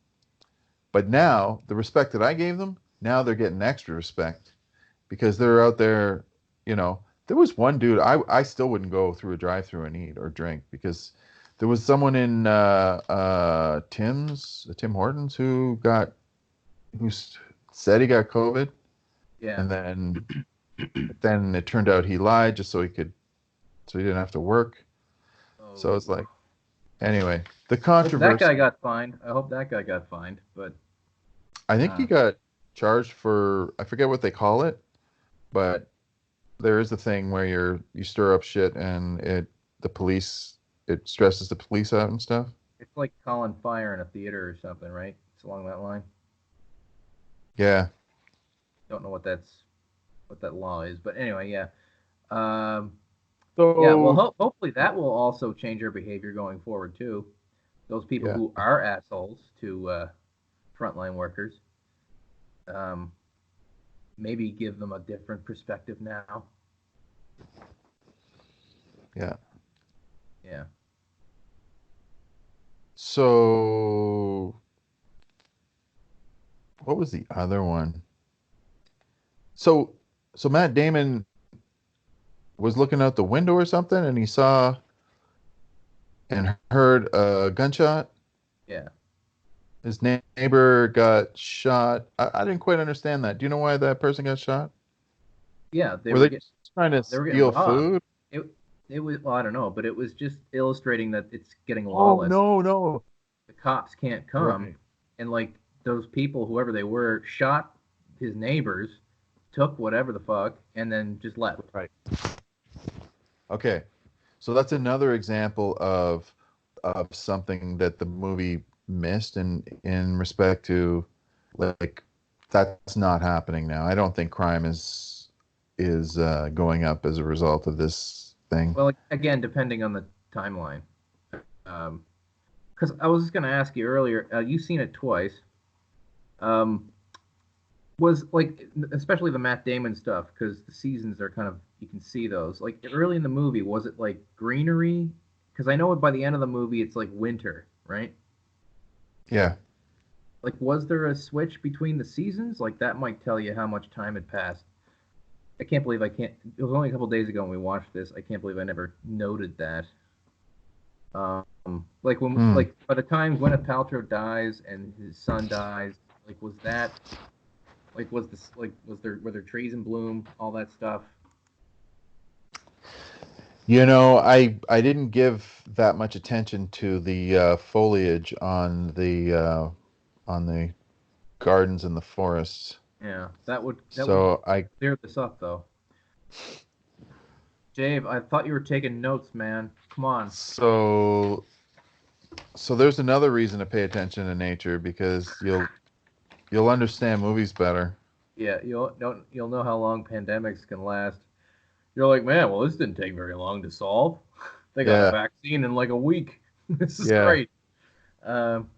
But now the respect that I gave them, now they're getting extra respect because they're out there. There was one dude, I still wouldn't go through a drive-through and eat or drink because there was someone in Tim Hortons who said he got COVID. Yeah. And then it turned out he lied just so he didn't have to work. Oh. So it's like, anyway, the controversy. That guy got fined. I hope that guy got fined, but I think he got charged for, I forget what they call it, but there is a thing where you stir up shit and it stresses the police out and stuff. It's like calling fire in a theater or something, right? It's along that line. Yeah. Don't know what that law is, but anyway, yeah. Well, hopefully that will also change our behavior going forward too. Those people who are assholes to frontline workers, maybe give them a different perspective now. Yeah. Yeah. So, what was the other one? So, so Matt Damon was looking out the window or something, and he saw and heard a gunshot. Yeah. His neighbor got shot. I didn't quite understand that. Do you know why that person got shot? Yeah, Were they just trying to they were getting steal robbed. food? It it was, well, I don't know, but it was just illustrating that it's getting Oh, lawless. no, no. The cops can't come, Right. and like those people, whoever they were, shot his neighbors, took whatever the fuck, and then just left. Right. Okay. So that's another example of something that the movie missed in respect to, like, that's not happening now. I don't think crime is going up as a result of this thing. Well, again, depending on the timeline. Because I was just going to ask you earlier, you've seen it twice. Um, was like, especially the Matt Damon stuff, because the seasons are kind of, you can see those. Like early in the movie, was it like greenery? Because I know by the end of the movie, it's like winter, right? Yeah. Like, was there a switch between the seasons? Like that might tell you how much time had passed. I can't believe I can't. It was only a couple days ago when we watched this. I can't believe I never noted that. Like when, Hmm. like by the time Gwyneth Paltrow dies and his son dies, like was that, like was this, like were there trees in bloom, all that stuff? You know, I didn't give that much attention to the foliage on the gardens and the forests. Yeah, that would So I clear this up though. Dave, I thought you were taking notes, man. Come on. so so there's another reason to pay attention to nature because you'll understand movies better. Yeah, you'll know how long pandemics can last. You're like, man, well, this didn't take very long to solve. They got a Yeah, vaccine in like a week. This is yeah. great. Um,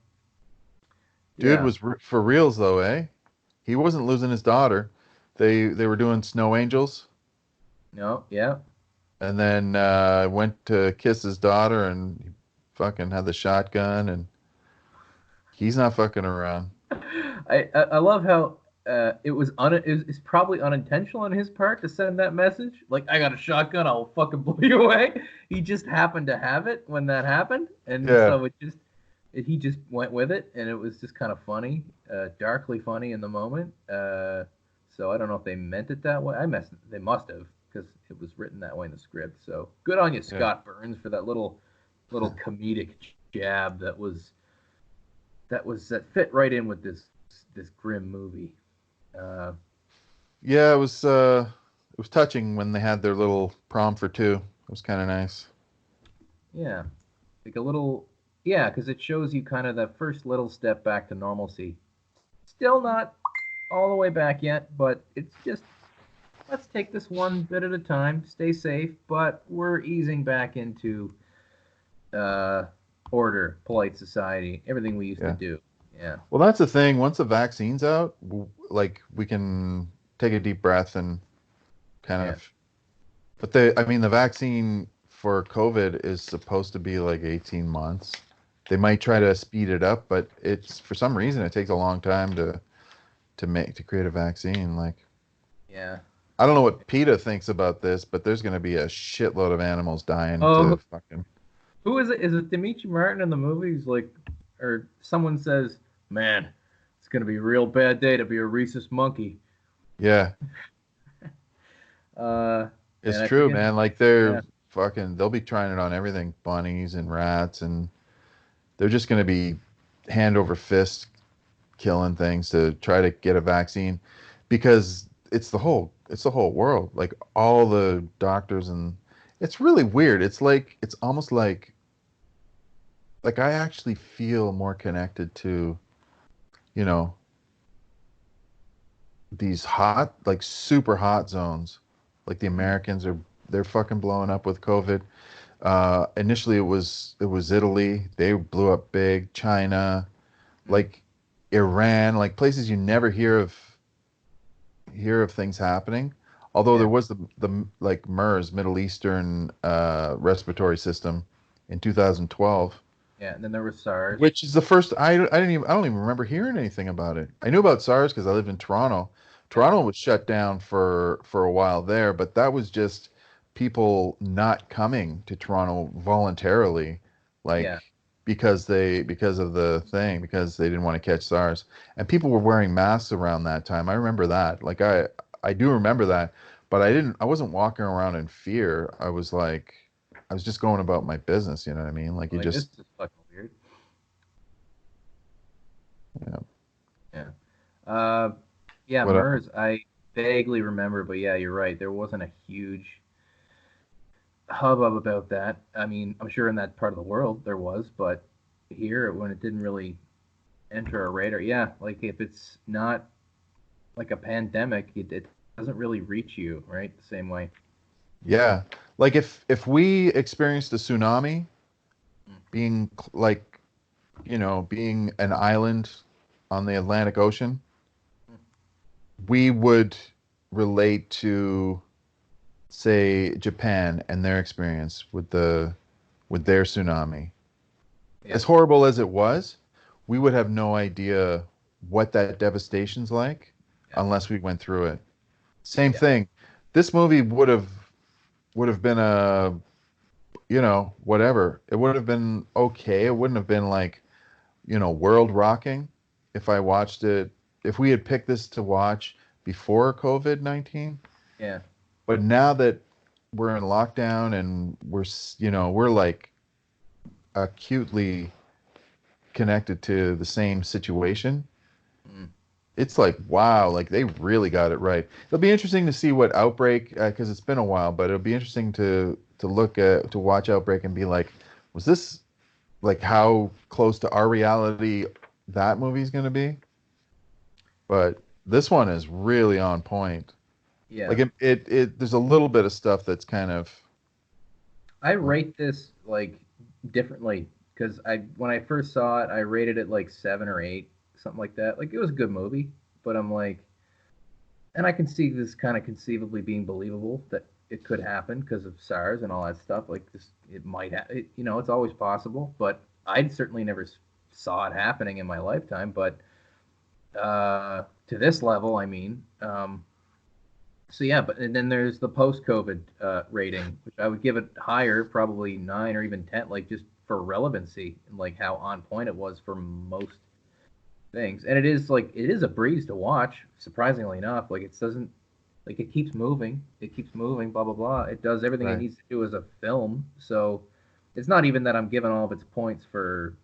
Dude yeah. was for reals though, eh? He wasn't losing his daughter. They were doing snow angels, No. Yeah. and then went to kiss his daughter, and he fucking had the shotgun, and he's not fucking around. I love how it's probably unintentional on his part to send that message. Like, I got a shotgun, I'll fucking blow you away. He just happened to have it when that happened, and Yeah, so he just went with it, and it was just kind of funny, darkly funny in the moment. So I don't know if they meant it that way. They must have, because it was written that way in the script. So good on you, yeah. Scott Burns, for that little comedic jab that fit right in with this grim movie. Uh, Yeah, it was touching when they had their little prom for two. It was kind of nice. yeah, like a little, yeah, because it shows you kind of that first little step back to normalcy. Still not all the way back yet, but it's just, let's take this one bit at a time. Stay safe, but we're easing back into uh, order, polite society, everything we used to Yeah. do. Yeah, Well, that's the thing. Once the vaccine's out, like we can take a deep breath and kind yeah, of. But I mean, the vaccine for COVID is supposed to be like 18 months. They might try to speed it up, but it's for some reason it takes a long time to create a vaccine. Like, yeah. I don't know what PETA thinks about this, but there's going to be a shitload of animals dying to Oh, fucking. who is it? Is it Dimitri Martin in the movies? Like, or someone says, "Man, it's gonna be a real bad day to be a rhesus monkey." Yeah, it's And I true, forget. man. Like Yeah, they'll be trying it on everything, bunnies and rats, and they're just going to be hand over fist killing things to try to get a vaccine because it's the whole world. Like all the doctors, and it's really weird. It's almost like I actually feel more connected to, you know, these hot, like super hot zones. Like the mm-hmm. Americans they're fucking blowing up with COVID. Initially it was Italy. They blew up big. China, like Iran, like places you never hear of things happening. Although there was the like MERS, Middle Eastern respiratory system, in 2012. Yeah, and then there was SARS. Which is the first. I don't even remember hearing anything about it. I knew about SARS because I lived in Toronto. Toronto was shut down for a while there, but that was just people not coming to Toronto voluntarily, like because of the thing, because they didn't want to catch SARS. And people were wearing masks around that time. I remember that. Like I do remember that, but I wasn't walking around in fear. I was like I was just going about my business, you know what I mean? Like you This just is fucking weird. Yeah. Yeah, What MERS, I vaguely remember, but yeah, you're right. There wasn't a huge hubbub about that. I mean, I'm sure in that part of the world there was, but here, when it didn't really enter our radar, yeah, like if it's not like a pandemic, it doesn't really reach you, right? The same way. Yeah. Like if we experienced a tsunami, being like, being an island on the Atlantic Ocean, we would relate to, say, Japan and their experience with their tsunami. Yeah. As horrible as it was, we would have no idea what that devastation's like unless we went through it. Same thing. This movie would have been a, whatever. It would have been okay. It wouldn't have been like, world rocking if I watched it, if we had picked this to watch before COVID-19. Yeah. But now that we're in lockdown and we're like acutely connected to the same situation, it's like, wow, like they really got it right. It'll be interesting to see what Outbreak, because it's been a while, but it'll be interesting to watch Outbreak and be like, was this like how close to our reality that movie's going to be? But this one is really on point. Yeah. Like it there's a little bit of stuff that's kind of. I rate this like differently because when I first saw it, I rated it like 7 or 8, something like that. Like it was a good movie, but I'm like, and I can see this kind of conceivably being believable that it could happen because of SARS and all that stuff. Like this, it might it's always possible, but I certainly never saw it happening in my lifetime. But to this level, I mean. So yeah, and then there's the post-COVID rating, which I would give it higher, probably 9 or even 10, like just for relevancy and like how on point it was for most things. And it is a breeze to watch, surprisingly enough. Like it doesn't, like it keeps moving, blah blah blah. It does everything it needs to do as a film. So it's not even that I'm giving all of its points for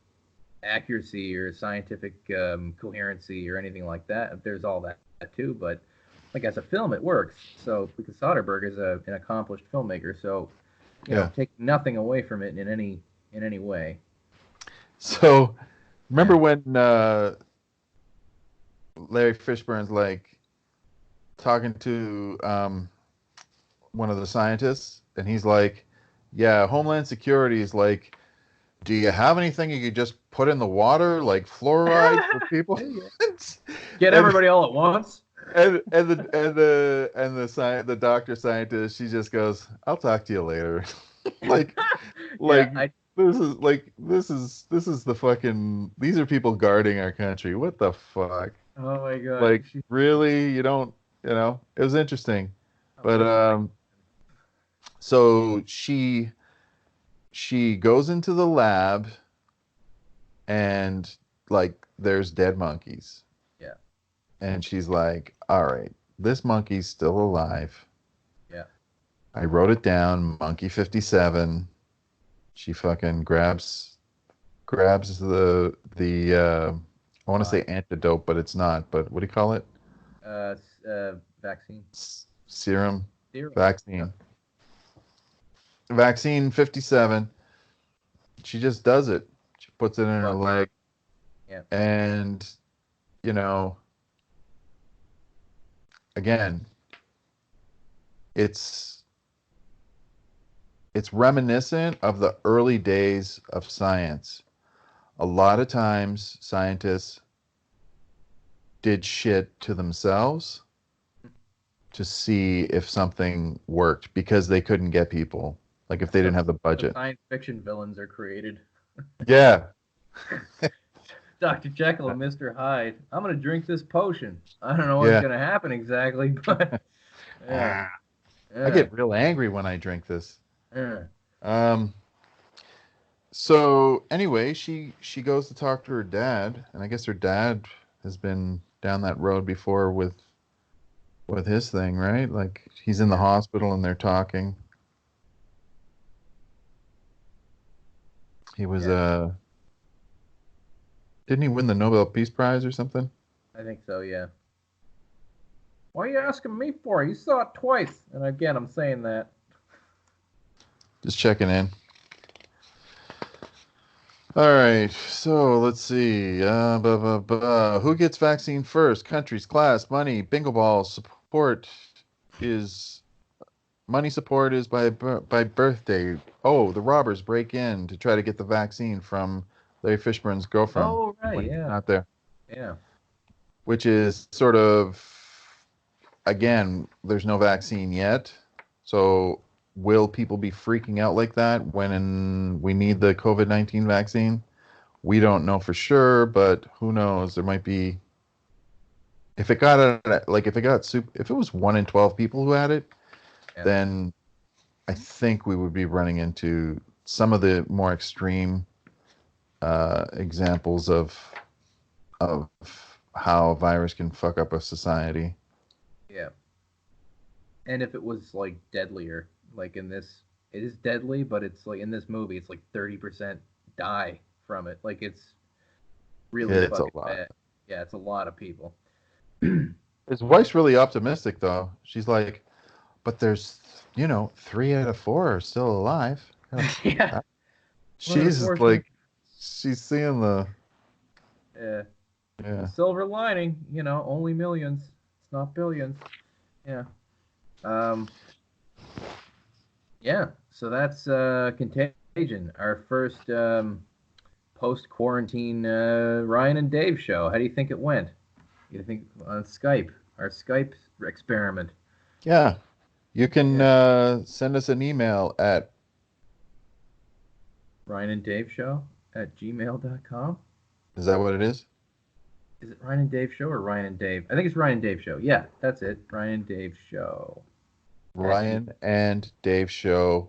accuracy or scientific coherency or anything like that. There's all that too, but like as a film, it works. So because Soderbergh is an accomplished filmmaker, so take nothing away from it in any way. So, remember when Larry Fishburne's like talking to one of the scientists, and he's like, "Yeah, Homeland Security is like, do you have anything you could just put in the water, like fluoride for people? Get everybody all at once." And the doctor scientist, she just goes, "I'll talk to you later." This is the fucking, these are people guarding our country. What the fuck? Oh my god. Like really, you don't, it was interesting. But so she goes into the lab and like there's dead monkeys. Yeah. And she's like, all right, this monkey's still alive. Yeah. I wrote it down, monkey 57. She fucking grabs the I want to say antidote, but it's not. But what do you call it? Vaccine. Serum. Vaccine. Vaccine 57. She just does it. She puts it in her leg. Yeah. And, again, it's reminiscent of the early days of science. A lot of times scientists did shit to themselves to see if something worked because they couldn't get people. Like if they didn't have the budget. Science fiction villains are created. Yeah. Dr. Jekyll and Mr. Hyde. I'm going to drink this potion. I don't know what's Yeah. going to happen exactly, but yeah. I get real angry when I drink this. Yeah. So anyway, she goes to talk to her dad, and I guess her dad has been down that road before with his thing, right? Like he's in the hospital and they're talking. He was didn't he win the Nobel Peace Prize or something? I think so, yeah. Why are you asking me for? You saw it twice. And again, I'm saying that. Just checking in. All right, so let's see. Who gets vaccine first? Countries, class, money, bingo balls. Money support is by birthday. Oh, the robbers break in to try to get the vaccine from Larry Fishburne's girlfriend. Oh, right, when yeah. he's not there. Yeah. Which is sort of, again, there's no vaccine yet. So will people be freaking out like that when we need the COVID-19 vaccine? We don't know for sure, but who knows? There might be. If it was 1 in 12 people who had it, then I think we would be running into some of the more extreme examples of how a virus can fuck up a society. Yeah. And if it was like deadlier, like in this, it is deadly, but it's like in this movie, it's like 30% die from it. Like it's really fucking bad. Yeah, it's a lot of people. His wife's really optimistic though. She's like, but there's 3 out of 4 are still alive. Yeah. She's like, she's seeing the the silver lining. Only millions. It's not billions. Yeah. Yeah. So that's Contagion, our first post-quarantine Ryan and Dave show. How do you think it went? You think on Skype, our Skype experiment? Yeah. You can send us an email at ryananddaveshow@gmail.com. Is that what it is? Is it Ryan and Dave Show or Ryan and Dave? I think it's Ryan and Dave Show. Yeah, that's it. Ryan and Dave Show. Ryan and Dave Show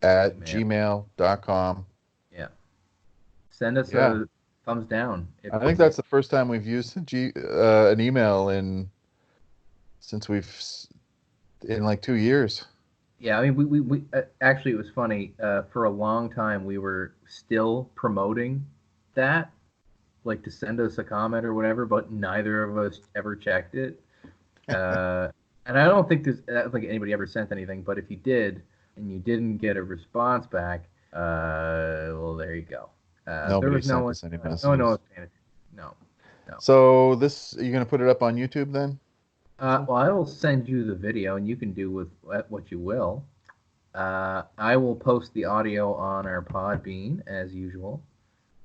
at gmail.com. Yeah. Send us a thumbs down. I think that's the first time we've used an email since in like 2 years. Yeah, I mean, we actually, it was funny. For a long time, we were still promoting that, like to send us a comment or whatever, but neither of us ever checked it. And I don't think anybody ever sent anything, but if you did and you didn't get a response back, well, there you go. Nobody sent us any messages. No. So you're going to put it up on YouTube then? Well, I will send you the video, and you can do with what you will. I will post the audio on our Podbean, as usual,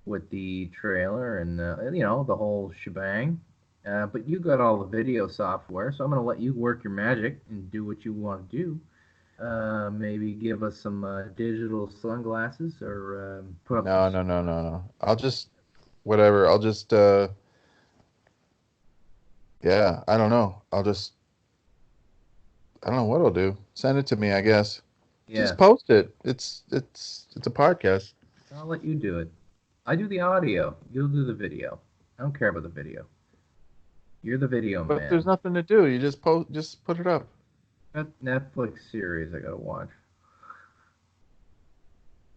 with the trailer and, the whole shebang. But you got all the video software, so I'm going to let you work your magic and do what you want to do. Maybe give us some digital sunglasses or put up... No. I'll just... Whatever. I'll just... Yeah, I don't know. I don't know what I'll do. Send it to me, I guess. Yeah. Just post it. It's a podcast. I'll let you do it. I do the audio. You'll do the video. I don't care about the video. You're the video man. But there's nothing to do. You just put it up. That Netflix series I gotta watch.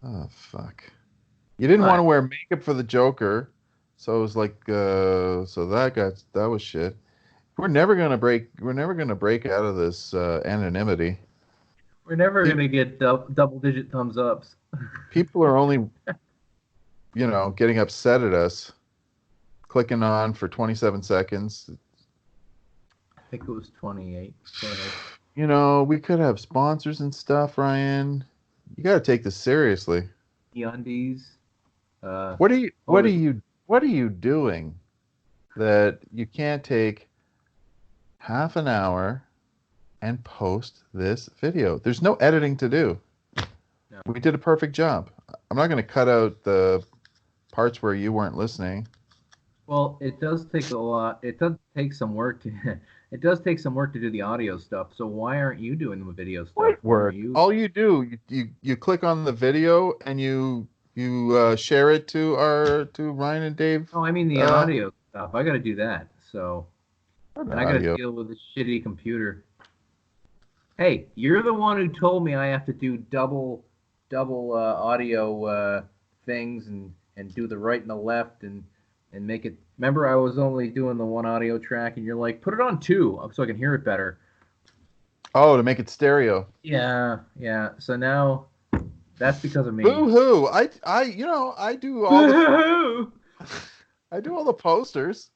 Oh fuck! You didn't want to wear makeup for the Joker, so it was like, so that was shit. We're never gonna break out of this anonymity. We're never gonna get double-digit thumbs ups. People are only, getting upset at us, clicking on for 27 seconds. I think it was 28. Go ahead. We could have sponsors and stuff, Ryan. You got to take this seriously. The undies. What are you doing that you can't take half an hour and post this video. There's no editing to do. No. We did a perfect job. I'm not going to cut out the parts where you weren't listening. Well, it does take a lot. It does take some work to. It does take some work to do the audio stuff. So why aren't you doing the video stuff? What work? All you do, you click on the video and you share it to Ryan and Dave. Oh, I mean the audio stuff. I got to do that. So, and I got to deal with this shitty computer. Hey, you're the one who told me I have to do double audio things and do the right and the left and make it. Remember, I was only doing the one audio track, and you're like, put it on 2 so I can hear it better. Oh, to make it stereo. Yeah. So now that's because of me. Boo-hoo! I do all I do all the posters.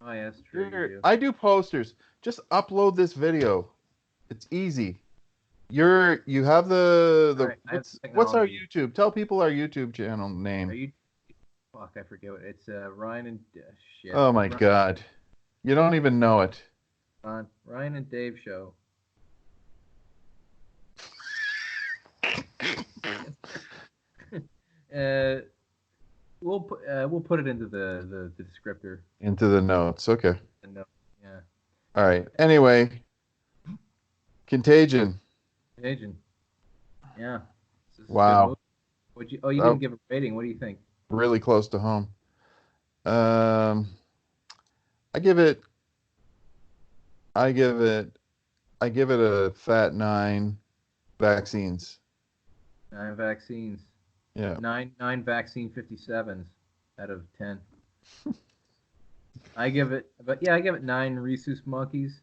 Oh yeah, that's true. I do posters. Just upload this video. It's easy. You have the right, what's our YouTube? Tell people our YouTube channel name. Fuck, I forget what it's. Ryan and shit. Oh my God, you don't even know it. Ryan and Dave show. We'll put it into the descriptor. Into the notes, okay. The note, yeah. All right. Anyway, Contagion. Yeah. Wow. You didn't give a rating. What do you think? Really close to home. I give it a fat 9 vaccines. 9 vaccines. Yeah. 9 vaccine 57s out of 10. I give it 9 rhesus monkeys.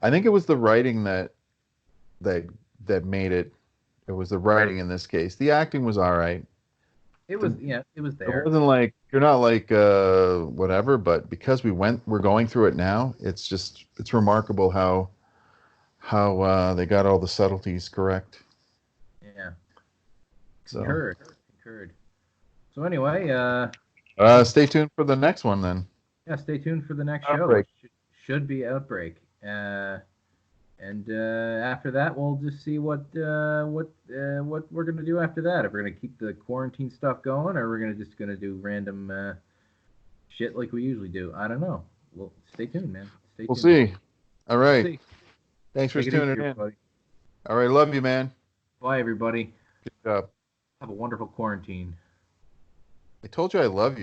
I think it was the writing that made it. It was the writing in this case. The acting was all right. It was there. It wasn't like you're not like whatever, but because we're going through it now, it's remarkable how they got all the subtleties correct. Yeah. So Concurred. So anyway, stay tuned for the next one then. Yeah, stay tuned for the next Outbreak. show. Should be Outbreak. And after that, we'll just see what we're gonna do after that. If we're gonna keep the quarantine stuff going, or we're gonna do random shit like we usually do. I don't know. Well, stay tuned, man. We'll see. All right. Thanks for tuning in. Everybody. All right, love you, man. Bye, everybody. Good job. Have a wonderful quarantine. I told you I love you.